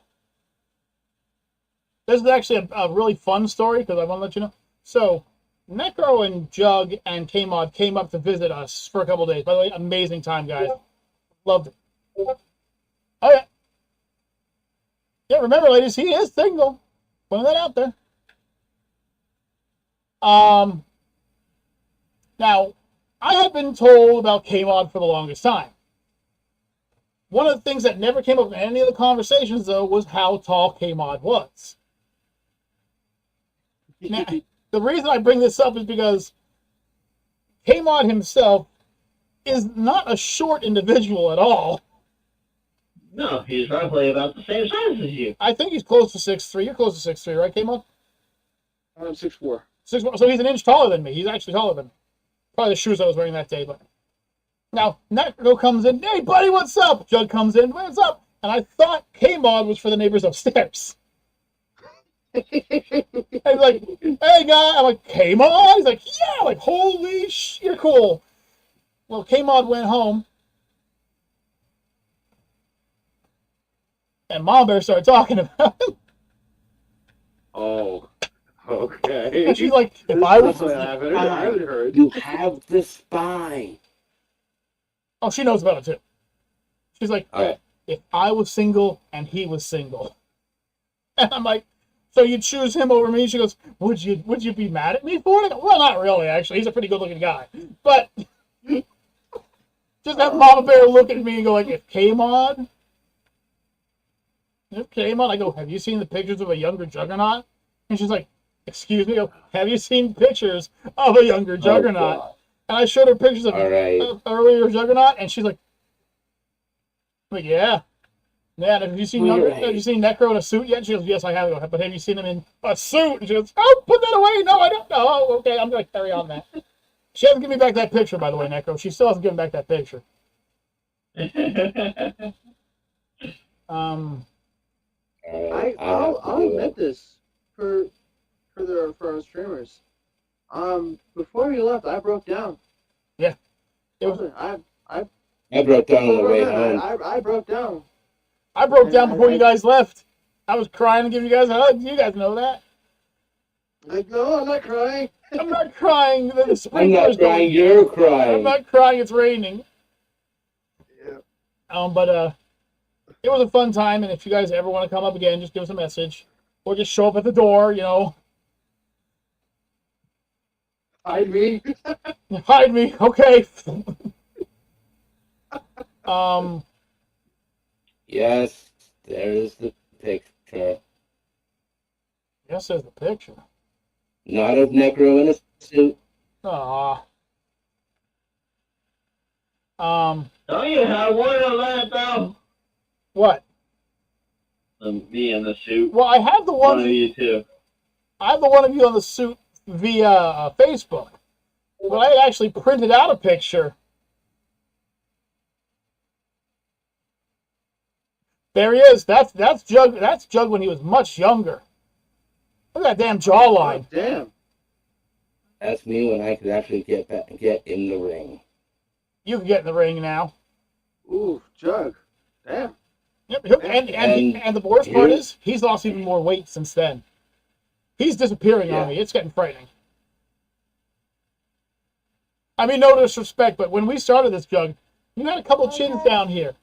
This is actually a really fun story because I want to let you know. So Necro and Jug and K-Mod came up to visit us for a couple days. By the way, amazing time, guys. Loved it. Oh yeah. Yeah, remember, ladies, he is single. Putting that out there. Now, I had been told about K-Mod for the longest time. One of the things that never came up in any of the conversations, though, was how tall K-Mod was. Now, the reason I bring this up is because K-Mod himself is not a short individual at all. No, he's roughly about the same size as you. I think he's close to 6'3". You're close to 6'3", right, K-Mod? I'm 6'4". 6'4". So he's an inch taller than me. He's actually taller than me. Probably the shoes I was wearing that day, but... Now, Necro comes in, hey, buddy, what's up? Jug comes in, what's up? And I thought K-Mod was for the neighbors upstairs. And he's like, hey, guy. I'm like, K-Mod? He's like, yeah. I'm like, holy shit, you're cool. Well, K-Mod went home. And Mom Bear started talking about him. Oh, okay. And she's like, if I was... I haven't heard. You have the spy. Oh, she knows about it, too. She's like, Okay. if I was single and he was single. And I'm like, so you'd choose him over me? She goes, would you be mad at me for it? Well, not really, actually. He's a pretty good-looking guy. But just have Mama Bear look at me and go like, if K-Mod, I go, have you seen the pictures of a younger Juggernaut? And she's like, excuse me? I go, have you seen pictures of a younger Juggernaut? God. And I showed her pictures of All right. earlier Juggernaut, and she's like, yeah. Yeah, have you seen Necro in a suit yet? She goes, yes, I have. But have you seen him in a suit? And she goes, oh, put that away. No, I don't know. Oh, okay, I'm going to carry on that. She hasn't given me back that picture, by the way, Necro. She still hasn't given back that picture. I'll admit this for our streamers. Before you left, I broke down. Yeah. It was, I broke down on the way home. I broke down. I broke down before you guys left. I was crying and giving you guys a hug. You guys know that. Like, no, I'm not crying. I'm not crying. The I'm sprinkler's not crying. going. You're crying. I'm not crying. It's raining. Yeah. But it was a fun time, and if you guys ever want to come up again, just give us a message, or just show up at the door. You know, Hide me. hide me. Okay. Yes, there is the picture. Yes, there's the picture. Not of Necro in a suit. Aw. Don't you have one of that, though? What? Me in the suit. Well, I have the One one. of you two. I have the one of you on the suit via Facebook. But I had actually printed out a picture. There he is. That's Jug. That's Jug when he was much younger. Look at that damn jawline. Oh, damn. That's me when I could actually get in the ring. You can get in the ring now. Ooh, Jug. Damn. Yep. And the worst part is he's lost even more weight since then. He's disappearing on me. It's getting frightening. I mean, no disrespect, but when we started this, Jug, you had a couple chins down here.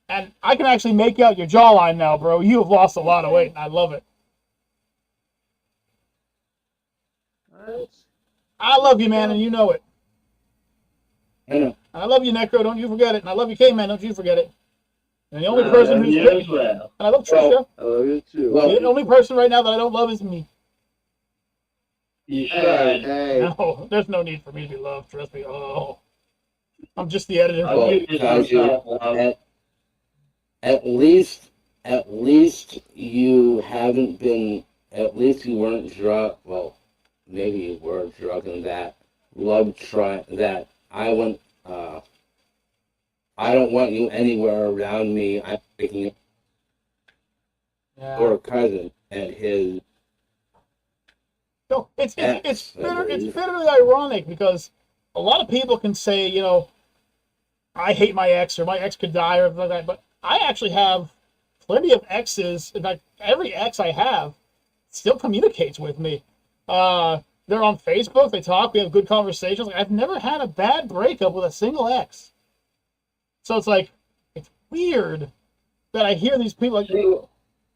And I can actually make out your jawline now, bro. You have lost a lot of weight, and I love it. I love you, man, and you know it. I know. I love you, Necro. Don't you forget it. And I love you, K-Man. Don't you forget it. And the only person who's... And I love Trisha. I love you too. Well, the only person right now that I don't love is me. You should. Hey. No, there's no need for me to be loved. Trust me. Oh, I'm just the editor. At least you haven't been. At least you weren't drunk. Well, maybe you were drunk in that love try that I went. I don't want you anywhere around me. I'm picking or cousin and his. No, it's bitterly ironic because a lot of people can say, you know, I hate my ex or my ex could die or something like that, but I actually have plenty of exes. In fact, every ex I have still communicates with me. They're on Facebook. They talk. We have good conversations. Like, I've never had a bad breakup with a single ex. So it's like, it's weird that I hear these people. Like,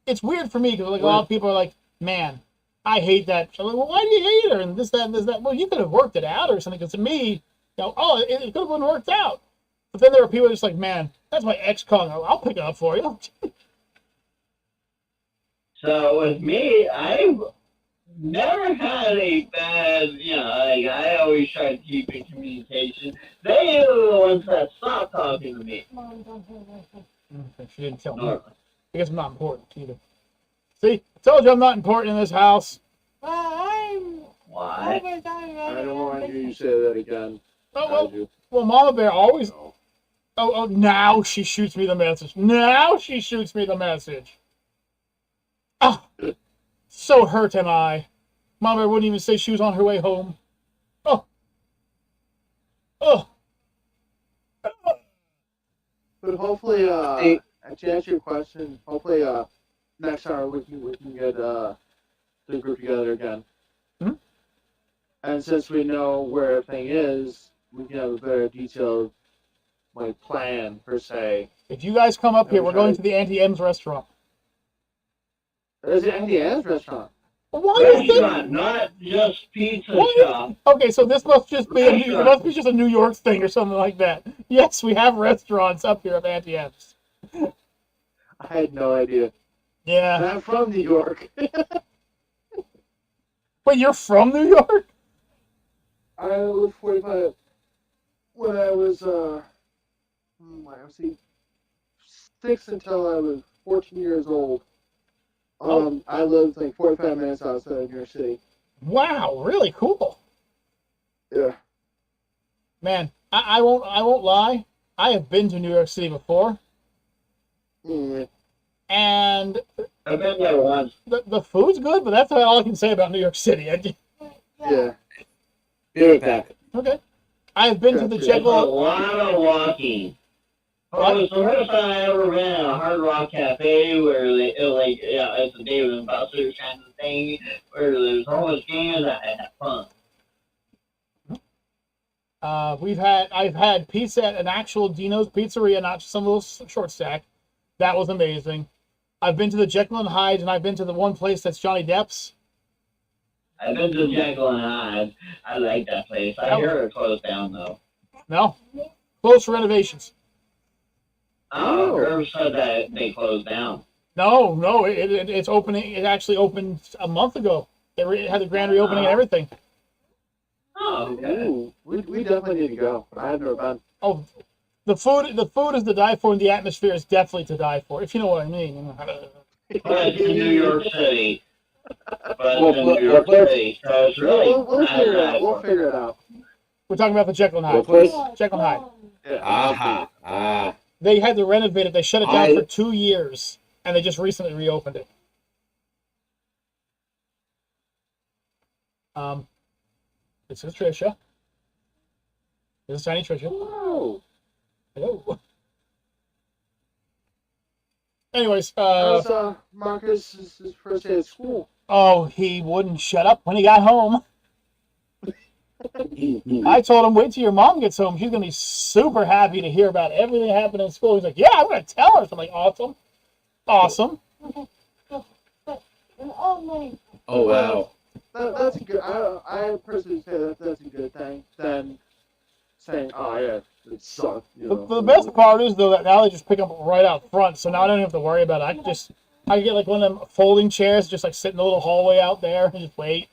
it's weird for me because like a lot of people are like, man, I hate that. I'm like, well, why do you hate her? And this, that, and this, that. Well, you could have worked it out or something. Because to me, you know, oh, it could have been worked out. But then there are people just like, man, that's my ex calling. I'll pick it up for you. So with me, I've never had a bad, you know, like I always try to keep in communication. They are the ones that stop talking to me. She didn't tell me. I guess I'm not important either. See, I told you I'm not important in this house. Why? I don't want to hear you say that again. Oh, well, Mama Bear always... Oh, now she shoots me the message. Now she shoots me the message. Oh, so hurt am I. Mama Bear wouldn't even say she was on her way home. Oh. But hopefully, to answer your question, hopefully next time we can get the group together again. Mm-hmm. And since we know where everything is, we can have a better detailed plan per se. If you guys come up here, we're going to the Auntie M's restaurant. There's the Auntie M's restaurant. Why restaurant, not just pizza shop. Okay, so this must just be it must be just a New York thing or something like that. Yes, we have restaurants up here at Auntie M's. I had no idea. Yeah. And I'm from New York. Wait, you're from New York? I lived 45 when I was see, 6 until I was 14 years old. I lived like 45 minutes outside of New York City. Wow, really cool. Yeah. Man, I won't lie. I have been to New York City before. Mm. And I've been there once. The food's good, but that's all I can say about New York City. Yeah. Be right back. Okay. I have been to the It's a Jekyll. lot of walking. It was the first time I ever been in a Hard Rock Cafe where it's a David & Buster's kind of thing, where there's always games and I had fun. I've had pizza at an actual Dino's Pizzeria, not just some little short stack. That was amazing. I've been to the Jekyll and Hyde, and I've been to the one place that's Johnny Depp's. I've been to Jekyll and Hyde. I like that place. I hear it closed down though. No, closed for renovations. Oh, Irv said that they closed down. No, it's opening. It actually opened a month ago. It had the grand reopening and everything. Oh, okay. Ooh, we definitely need to go. I have never been. Oh, the food is to die for, and the atmosphere is definitely to die for. If you know what I mean. But in New York City, But then you're pretty, so it's really We'll figure it out. We'll figure it out. We're talking about the Jekyll and Hyde. What place? Jekyll and Hyde. Yeah. Aha. Ah. They had to renovate it. They shut it down for 2 years, and they just recently reopened it. This is Trisha. This is Tiny Trisha. Whoa. Hello. Anyways, How's Marcus' first day at school? oh, he wouldn't shut up when he got home. I told him, wait till your mom gets home. She's going to be super happy to hear about everything that happened in school. He's like, yeah, I'm going to tell her. So I'm like, awesome. Awesome. Oh, wow. That's a good. I personally say that's a good thing than saying, "Oh yeah, it sucked." You know? The best part is, though, that now they just pick up right out front. So now I don't even have to worry about it. I get like one of them folding chairs, just like sit in the little hallway out there and just wait.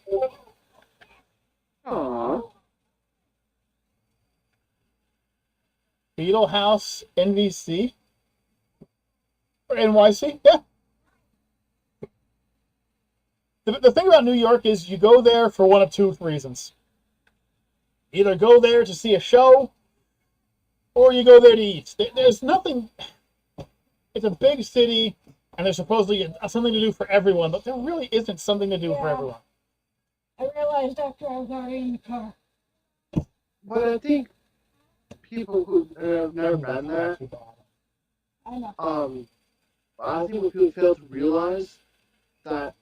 Aww. Beetle House, NVC, or NYC, yeah. The thing about New York is you go there for one of two reasons. Either go there to see a show, or you go there to eat. There's nothing. It's a big city, and there's supposedly something to do for everyone, but there really isn't something to do for everyone. I realized after I was already in the car. But I think people who have never been there, I know. I think what people fail to realize that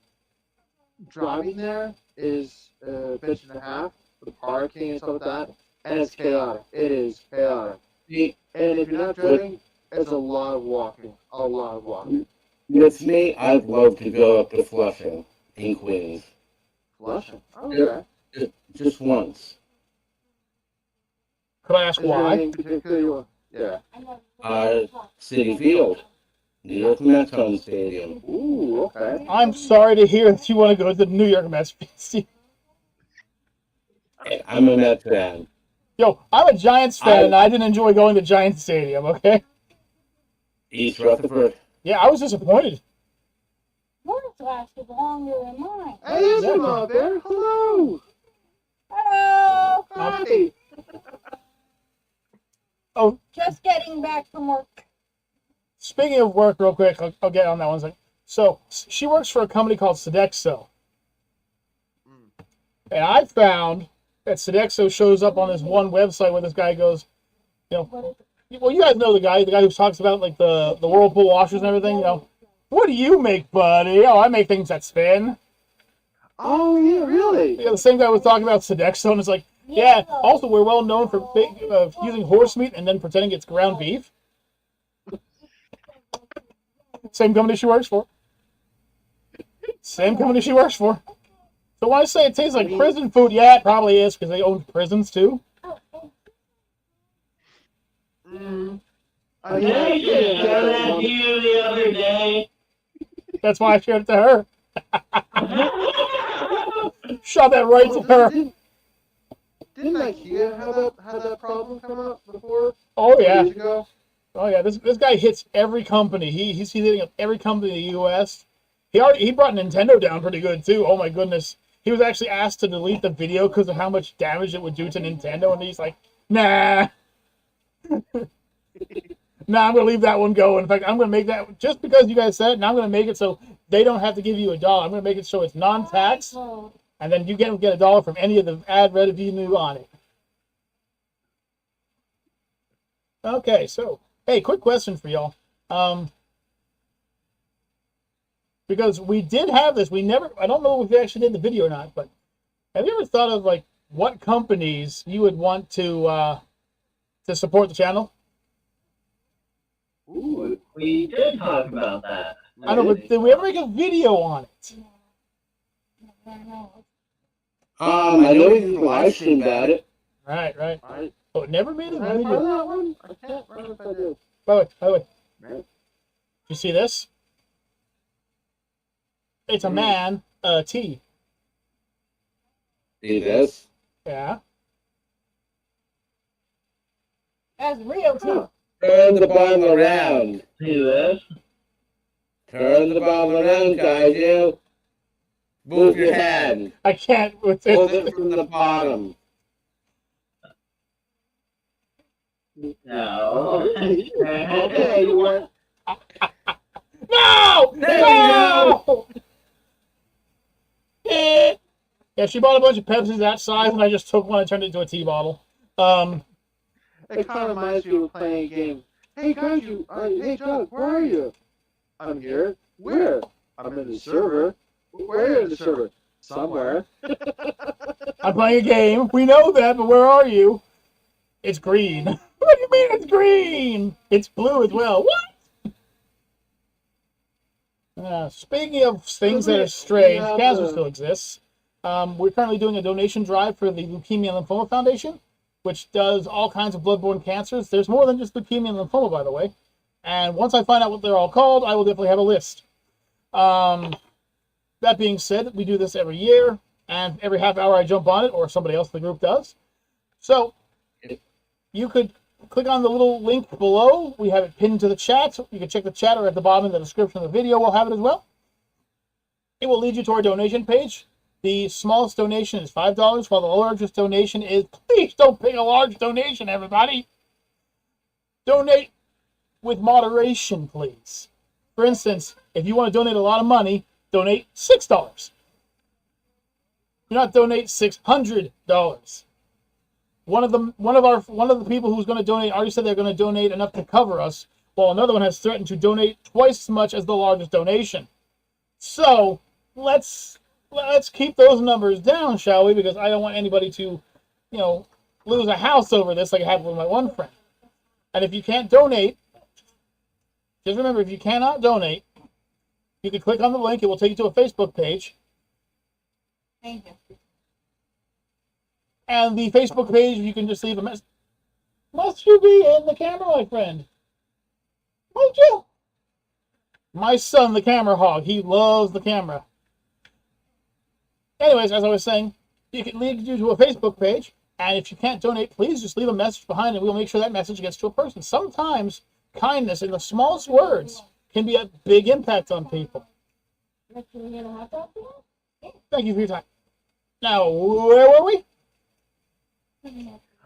driving there is a bitch and a half, the parking and stuff like that, and it's chaotic. It is chaotic. And if you're not driving, it's a lot of walking. A lot of walking. With me, I'd love to go up to Flushing in Queens. Flushing? Okay. Just once. Could I ask Is there why? anything particular you want? Yeah. City Field. New York Mets home stadium. Ooh, okay. I'm sorry to hear that you want to go to the New York Mets. I'm a Mets fan. Yo, I'm a Giants fan, and I didn't enjoy going to Giants Stadium, okay? East Rutherford. Yeah, I was disappointed. Yours lasted longer than mine. Hey, there's him out there. Hello. Hello. Hi. Oh, Just getting back from work. speaking of work, real quick, I'll get on that one second. So, she works for a company called Sodexo. And I found that Sodexo shows up on this one website where this guy goes, you know, well, you guys know the guy who talks about, like, the Whirlpool washers and everything, you know. What do you make, buddy? Oh, I make things that spin. Oh, yeah, really? Yeah, the same guy was talking about Sodexo, and it's like, yeah, also, we're well known for using horse meat and then pretending it's ground beef. Same company she works for. Same company she works for. So when I say it tastes like prison food, yeah, it probably is, because they own prisons, too. Did I just show that to you the other day? That's why I showed it to her. Shove that right to her. Didn't IKEA have that problem come up before? Oh, yeah. Years ago? Oh, yeah. This guy hits every company. He's hitting up every company in the U.S. He brought Nintendo down pretty good, too. Oh, my goodness. He was actually asked to delete the video because of how much damage it would do to Nintendo, and he's like, nah. Nah, I'm going to leave that one go. In fact, I'm going to make that, just because you guys said it, and I'm going to make it so they don't have to give you $1. I'm going to make it so it's non-tax, and then you get $1 from any of the ad revenue on it. Okay, so, hey, quick question for y'all. Because we did have this, I don't know if we actually did the video or not, but have you ever thought of, like, what companies you would want to support the channel? Ooh, we did talk about that. I don't know, but did we ever make a video on it? I know we did a live stream about it. Right. I Oh, it never made a remember video. that one? I can't remember if I did. By the way, Right. you see this? It's a man, T. See this? Yeah. That's real too. Turn the bottle around. See this? Turn the bottle around, guys, you. Move your hand. I can't. It's, Hold it from the bottom. No. Okay, you want? No! There you No! Yeah, she bought a bunch of Pepsis that size, and I just took one and turned it into a tea bottle. It kind of reminds me of playing a game. Hey, Kaiju, hey, Doug, where are you? I'm here. Where? I'm in the server. Where are you in the server? Somewhere. I'm playing a game. We know that, but where are you? It's green. What do you mean it's green? It's blue as well. What? Speaking of things that are strange, cancer still exists. We're currently doing a donation drive for the Leukemia and Lymphoma Foundation, which does all kinds of bloodborne cancers. There's more than just leukemia and lymphoma, by the way. And once I find out what they're all called, I will definitely have a list. That being said, we do this every year, and every half hour I jump on it, or somebody else in the group does. So you could click on the little link below. We have it pinned to the chat. You can check the chat, or at the bottom in the description of the video, we'll have it as well. It will lead you to our donation page. The smallest donation is $5, while the largest donation is, please don't pay a large donation, everybody. Donate with moderation, please. For instance, if you want to donate a lot of money, donate $6. Do not donate $600. One of the people who's going to donate already said they're going to donate enough to cover us, while another one has threatened to donate twice as much as the largest donation. So let's keep those numbers down, shall we? Because I don't want anybody to, lose a house over this like it happened with my one friend. And if you can't donate, just remember, if you cannot donate, you can click on the link. It will take you to a Facebook page. Thank you. And the Facebook page, you can just leave a message. Must you be in the camera, my friend? Won't you? My son, the camera hog, he loves the camera. Anyways, as I was saying, you can lead you to a Facebook page. And if you can't donate, please just leave a message behind, and we'll make sure that message gets to a person. Sometimes kindness in the smallest words can be a big impact on people. Thank Thank you for your time. Now, where were we?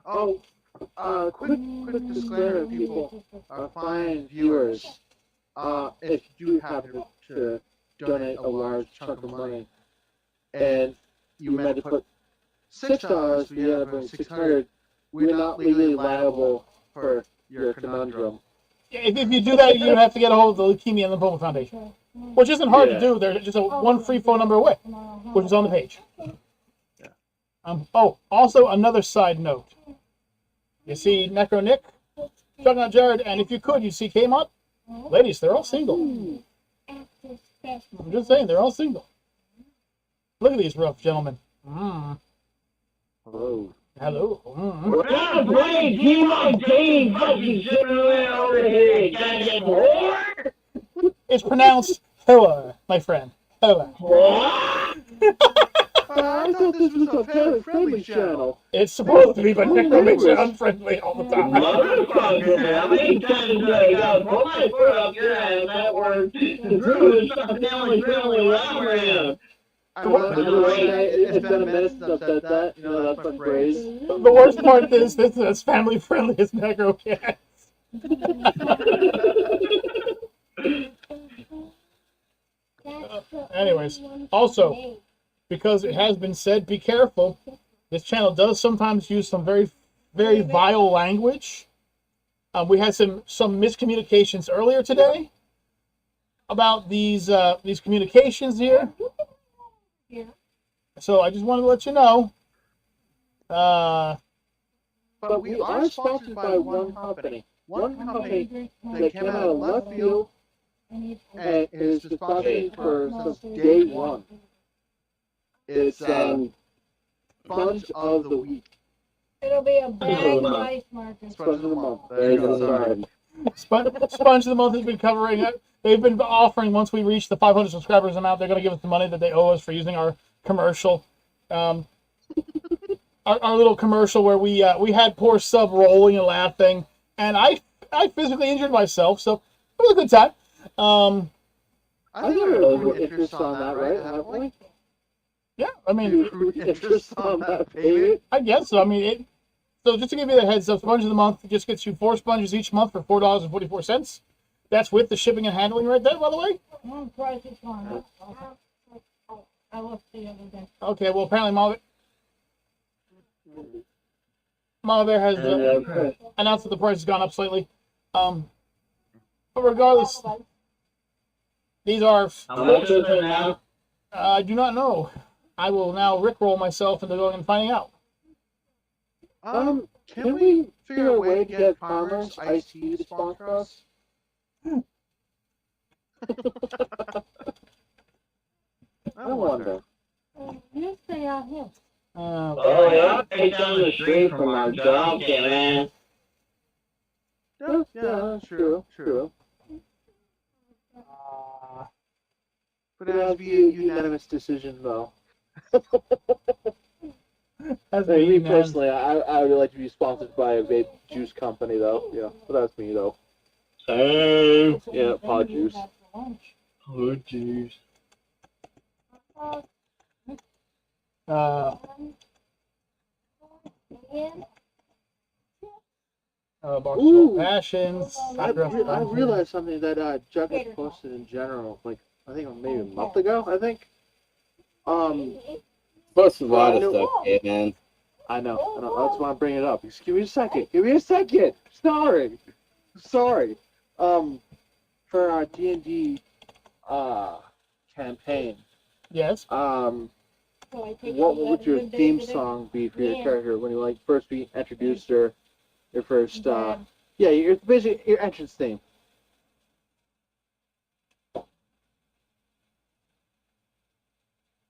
Oh, quick disclaimer, people, fine viewers. If you do happen to donate a large chunk of money, and you meant to put $6, but you end up putting $600, we're not legally liable for your conundrum. If you do that, you have to get a hold of the Leukemia and Lymphoma Foundation, which isn't hard to do. They're just one free phone number away, which is on the page. Also, another side note. You see Necro Nick, Juggernaut Jared, and if you could, you see Kmart. Ladies, they're all single. I'm just saying, they're all single. Look at these rough gentlemen. Hello. Hello. Well, great TMOG fucking sitting around over here. Gotta get more. It's pronounced Hoa, my friend. Hoa. I thought this was a family-friendly channel. It's supposed to be, but Necro makes it unfriendly all the time. Motherfucker, how many times do I gotta pull my foot up your ass that word and prove it's something family-friendly when I'm around? It's been a minute since I've said that. That's my phrase. The worst part is this is family friendly as Necro Cat. Anyways, also, because it has been said, be careful. This channel does sometimes use some very, very vile language. We had some miscommunications earlier today about these communications here. So I just wanted to let you know. But we are sponsored by one company. One company that came out of left field and has been sponsoring for since day one. It's Sponge of the Week. It'll be a bag life marker. Sponge of the Month. There you go. Sponge of the Month has been covering it. They've been offering, once we reach the 500 subscribers amount, they're going to give us the money that they owe us for using our commercial. Our little commercial where we had poor sub rolling and laughing, and I physically injured myself, so it was a good time. I think we're a little interest on that, right? Haven't we? Yeah, I You mean, accrue interest on that payment? I guess so. I mean, so just to give you the heads up, Sponge of the Month just gets you 4 sponges each month for $4.44. That's with the shipping and handling right there, by the way. Price is gone up. I looked the other day. Okay, well, apparently Mama Bear has announced that the price has gone up slightly. But regardless, these are... How much is it now? I do not know. I will now rickroll myself into going and finding out. Can we figure a way to get Farmers Iced Tea to sponsor us? I wonder. You stay out here. Oh, yeah, right down the street from our job, man. Yeah, that's true. But it has to be a unanimous decision, though. That's Hey, me man. personally, I would like to be sponsored by a vape juice company, though. Yeah, but that's me, though. Same. Yeah, pod juice. Oh, jeez. Box Ooh. of Passions. I realized something that Chuck has posted in general, like, I think maybe a month ago, I think. Plus a lot of stuff, yeah, man. I know. That's why I'm bringing it up. Just give me a second. Sorry. For our D&D campaign, Yes. what would your theme song be for your character when you like first be introduced or your first your basically your entrance theme?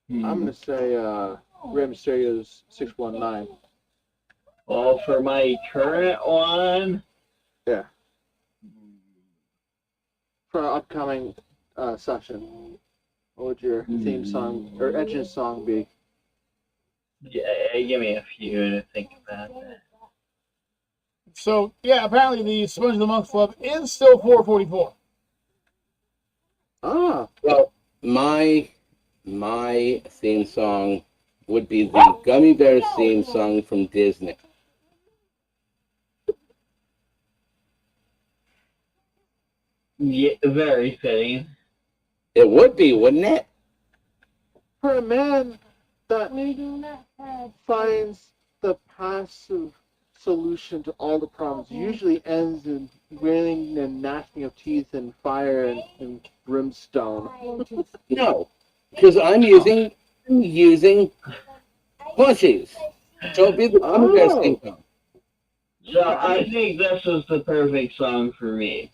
I'm gonna say Rey Mysterio's 619. Well, for my current one, Yeah. For our upcoming session, what would your theme song or entrance song be? yeah, give me a few to think about that. So, yeah, apparently the Sponge of the Month Club is still $4.44. Ah, Well, my theme song would be the Gummy Bears theme song from Disney. Yeah, very fitting. It would be, wouldn't it? for a man that We do not have. finds the passive solution to all the problems usually ends in wailing and gnashing of teeth and fire and brimstone. No, because I'm using plushies. So it'd be the Gummy Bears theme song. So I think this is the perfect song for me.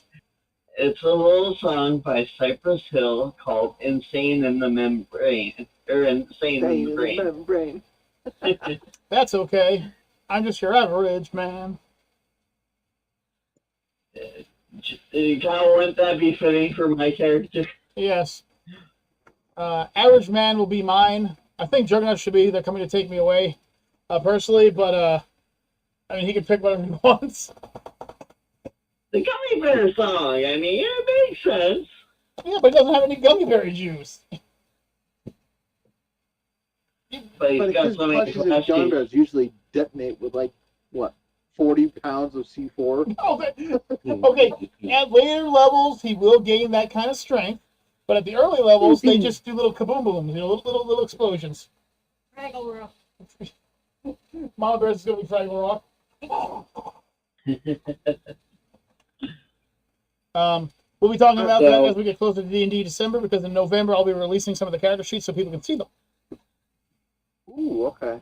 It's a little song by Cypress Hill called "Insane in the Membrane" or "Insane in the Brain." Membrane. That's okay. I'm just your average man. You kind of want that be fitting for my character. Yes. Average man will be mine. I think Juggernaut should be. They're coming to take me away, personally. But I mean, he can pick whatever he wants. The Gummy Bear song. I mean, it makes sense. Yeah, but he doesn't have any gummy berry juice. But he's But got his so many plushies and gun plushies. bears usually detonate with like what 40 pounds of C4. Okay. At later levels, he will gain that kind of strength. But at the early levels, they just do little kaboom booms, little explosions. Fraggle Rock. Mama Bears is going to be Fraggle Rock. We'll be talking about that as we get closer to D&D December, because in November I'll be releasing some of the character sheets so people can see them. Ooh, okay.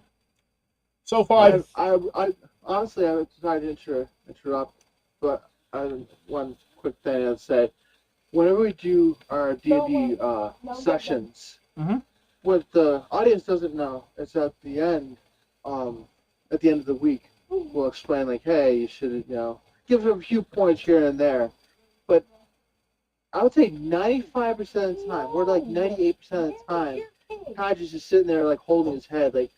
So far, I honestly I decided to interrupt, but one quick thing I'd say: whenever we do our D&D sessions, what the audience doesn't know is at the end of the week, we'll explain like, hey, you should give them a few points here and there, but I would say 95% of the time, or like 98% of the time, Kaj is just sitting there like holding his head like,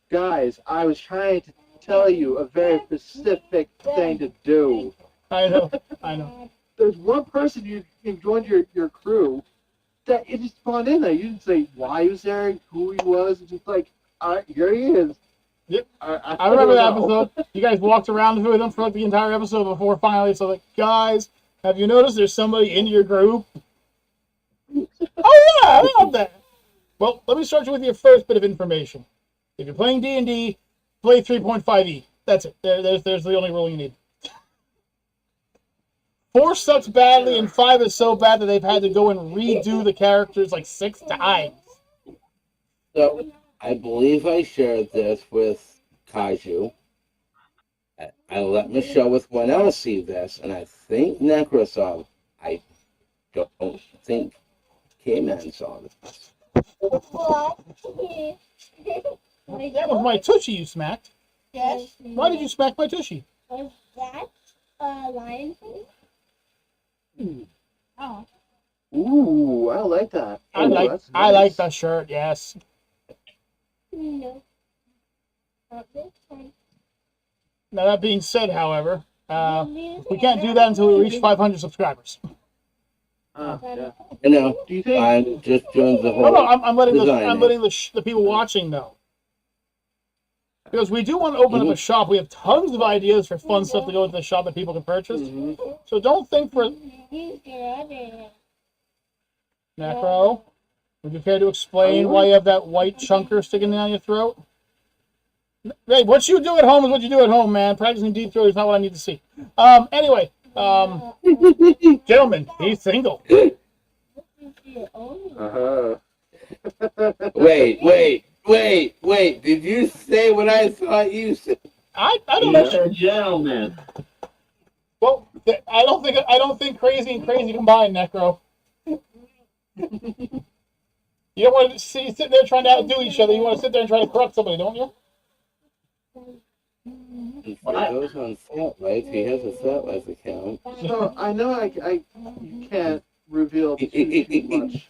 guys, I was trying to tell you a very specific thing to do. I know. There's one person you joined your crew that it just spawned in there. You didn't say why he was there, who he was. It's just like, all right, here he is. Yep. I remember that don't know. episode. You guys walked around with them for like the entire episode before finally it's like, guys, have you noticed there's somebody in your group? Oh yeah, I love that. Well, let me start you with your first bit of information. If you're playing D&D, play 3.5e. That's it. There's the only rule you need. 4 sucks badly, and 5 is so bad that they've had to go and redo the characters like 6 times. So, I believe I shared this with Kaiju. I let Michelle with one else see this, and I think Necro saw it. I don't think K-Man saw this. That was my tushy you smacked. Yes. Why did you smack my tushy? Was that a lion thing? Oh. Ooh, I like that. I Ooh, like that's I like nice. that shirt. Yes. No. Not this one. Now that being said, however, we can't do that until we reach 500 subscribers. Yeah. You know, Do you think? I'm just doing the No, whole. I'm letting designing. the people watching know. Because we do want to open up a shop. We have tons of ideas for fun stuff to go into the shop that people can purchase. So don't think for Necro. Would you care to explain why you have that white chunker sticking down your throat? Hey, what you do at home is what you do at home, man. Practicing deep throat is not what I need to see. Anyway, gentlemen, he's single. Uh-huh. Wait. Did you say what I thought you said? I don't He's know. a gentleman. Well, I don't think crazy and crazy combined, Necro. You don't want to sit there trying to outdo each other. You want to sit there and try to corrupt somebody, don't you? If it goes on Fat Life, he has a Fat Life account. So I know you can't reveal too much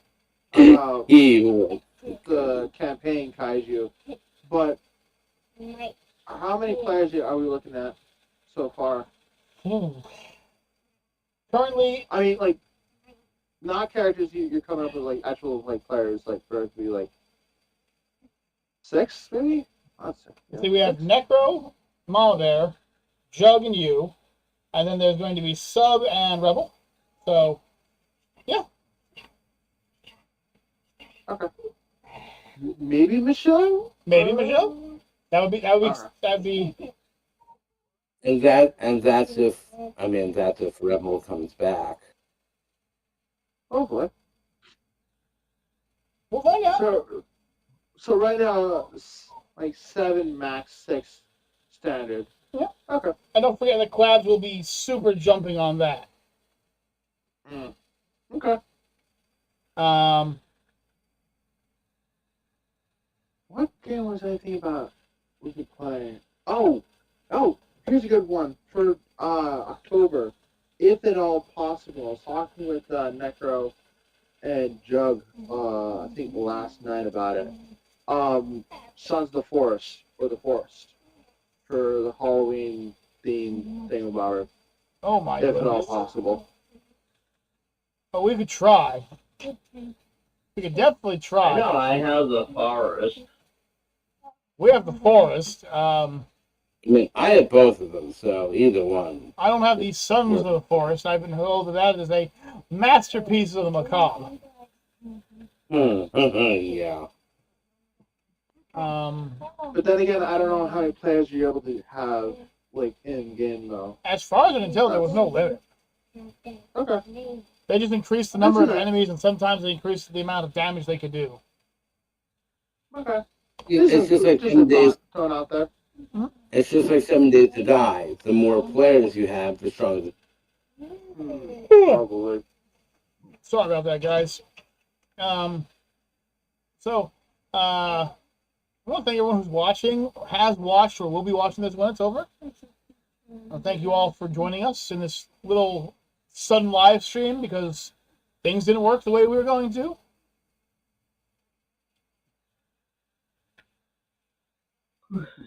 about He the campaign Kaiju, but how many players are we looking at so far? Currently, I mean, like, not characters you're coming up with, like, actual, like, players, like, for it to be, like, 6, maybe? Not 6. Yeah, see, we have 6? Necro, Mama Bear, Jug, and you, and then there's going to be Sub and Rebel. So, yeah. Okay. Maybe Michelle? Maybe Michelle. That'd be. and that's if Rebel comes back. Oh, boy. We'll find out. So right now, like 7, max 6 standard. Yeah. Okay. And don't forget that Clabs will be super jumping on that. Okay. What game was I thinking about we could play? Oh, here's a good one for October, if at all possible. I was talking with Necro and Jug, I think last night about it. Sons of the Forest, or the Forest, for the Halloween theme thing about it, Oh my if at all goodness. possible. But we could try. We could definitely I try. know I have the forest. We have the forest. I mean, I have both of them, so either one. I don't have these Sons of the Forest. I've been told that that is a masterpiece of the macabre. Yeah. But then again, I don't know how many players you're able to have, like, in game though. As far as I can tell, there was no limit. Okay. They just increased the number of That's enemies, and sometimes they increased the amount of damage they could do. Okay. It's just like just 7 a days. thought thrown out there. It's just like 7 days to die. The more players you have, the stronger. Probably. Sorry about that, guys. I want to thank everyone who's watching, has watched, or will be watching this when it's over. Thank you all for joining us in this little sudden live stream because things didn't work the way we were going to.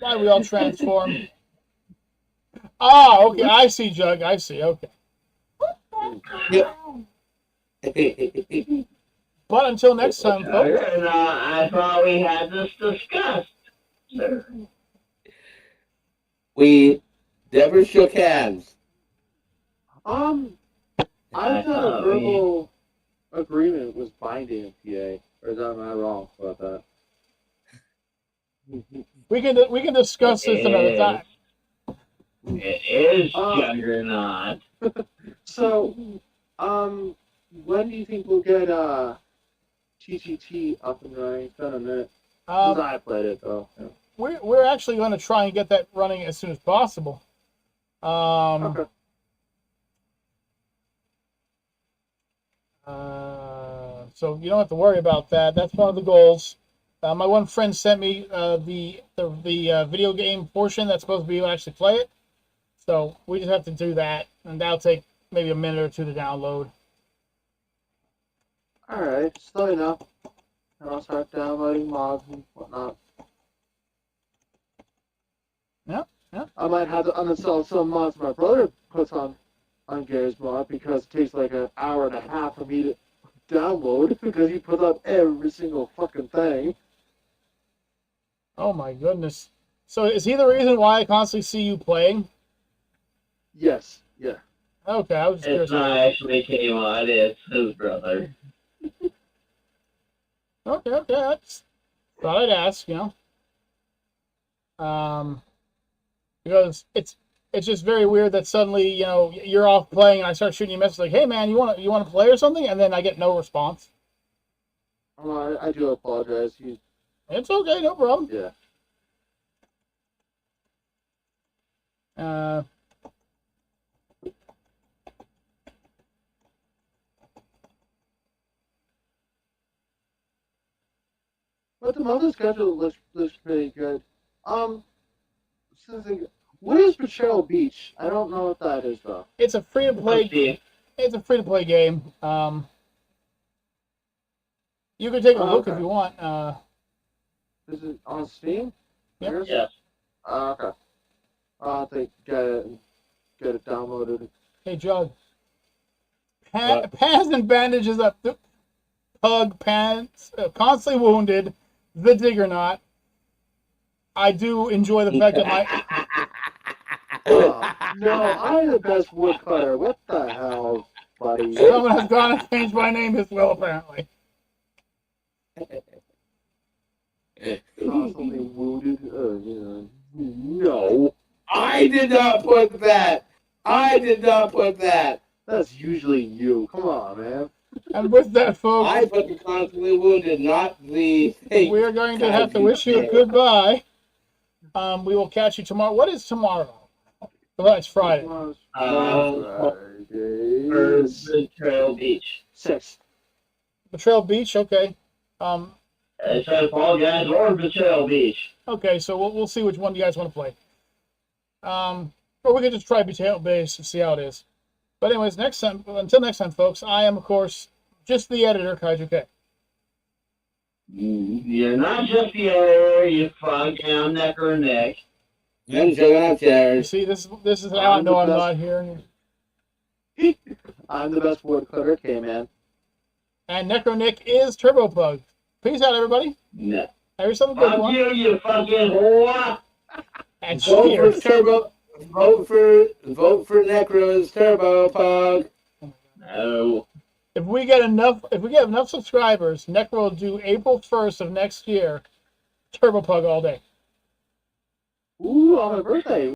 Why we all transform? Ah, okay, I see, Jug. I see. Okay. Yep. But until next time, folks. I thought we had this discussed, sir. We never shook hands. I thought a verbal agreement was binding in PA. Or am I wrong about that? We can discuss this another time. It is Juggernaut. So, when do you think we'll get TTT up and running? It's been a minute since I played it, though. Yeah. We're actually going to try and get that running as soon as possible. Okay. So you don't have to worry about that. That's one of the goals. My one friend sent me the video game portion that's supposed to be able to actually play it. So we just have to do that, and that'll take maybe a minute or two to download. Alright, just let me know. And I'll start downloading mods and whatnot. Yeah. I might have to uninstall some mods my brother puts on Gary's mod because it takes like an hour and a half for me to download because he puts up every single fucking thing. Oh my goodness. So is he the reason why I constantly see you playing? Yes, yeah. Okay, I was just curious. It's not actually TMOG, it's his brother. Okay, that's thought I'd ask, because it's just very weird that suddenly, you're off playing and I start shooting you a message like, hey man, you want to play or something? And then I get no response. I do apologize. It's okay, no problem. Yeah. But the mother schedule looks pretty good. What is Betrayal Beach? I don't know what that is though. It's a free to play. It's a free to play game. You can take a look if you want. Is it on Steam? Yep. Yes. Okay. I'll have to get it downloaded. Hey, Jug. Pants and bandages up. Pug pants. Constantly wounded. The Digger Knot. I do enjoy the fact that my... No, I'm the best woodcutter. What the hell, buddy? Someone has gone and changed my name as well, apparently. Constantly wounded. No. I did not put that. That's usually you. Come on, man. And with that, folks, I put the constantly wounded, not the thing. we are going to have to wish you a goodbye. We will catch you tomorrow. What is tomorrow? Well, it's Friday. Betrayal Beach. 6. Betrayal Beach, okay. It says Fall Guys or Betrayal Beach. Okay, so we'll see which one you guys want to play. Or we could just try Betrayal Base and see how it is. But anyways, until next time, folks, I am, of course, just the editor, Kaiju K. You're not just the editor, you fucking neck or neck. I'm showing up You chairs. see, this is how I know I'm not here. I'm the best woodcutter, K-Man. And Necro Nick is Turbo Pug. Peace out, everybody. No. Have yourself a good Fuck one. you fucking whore! And Vote for cheers. Turbo. Vote for Necro's Turbo Pug. No. If we get enough subscribers, Necro will do April 1st of next year, Turbo Pug all day. Ooh, on my birthday.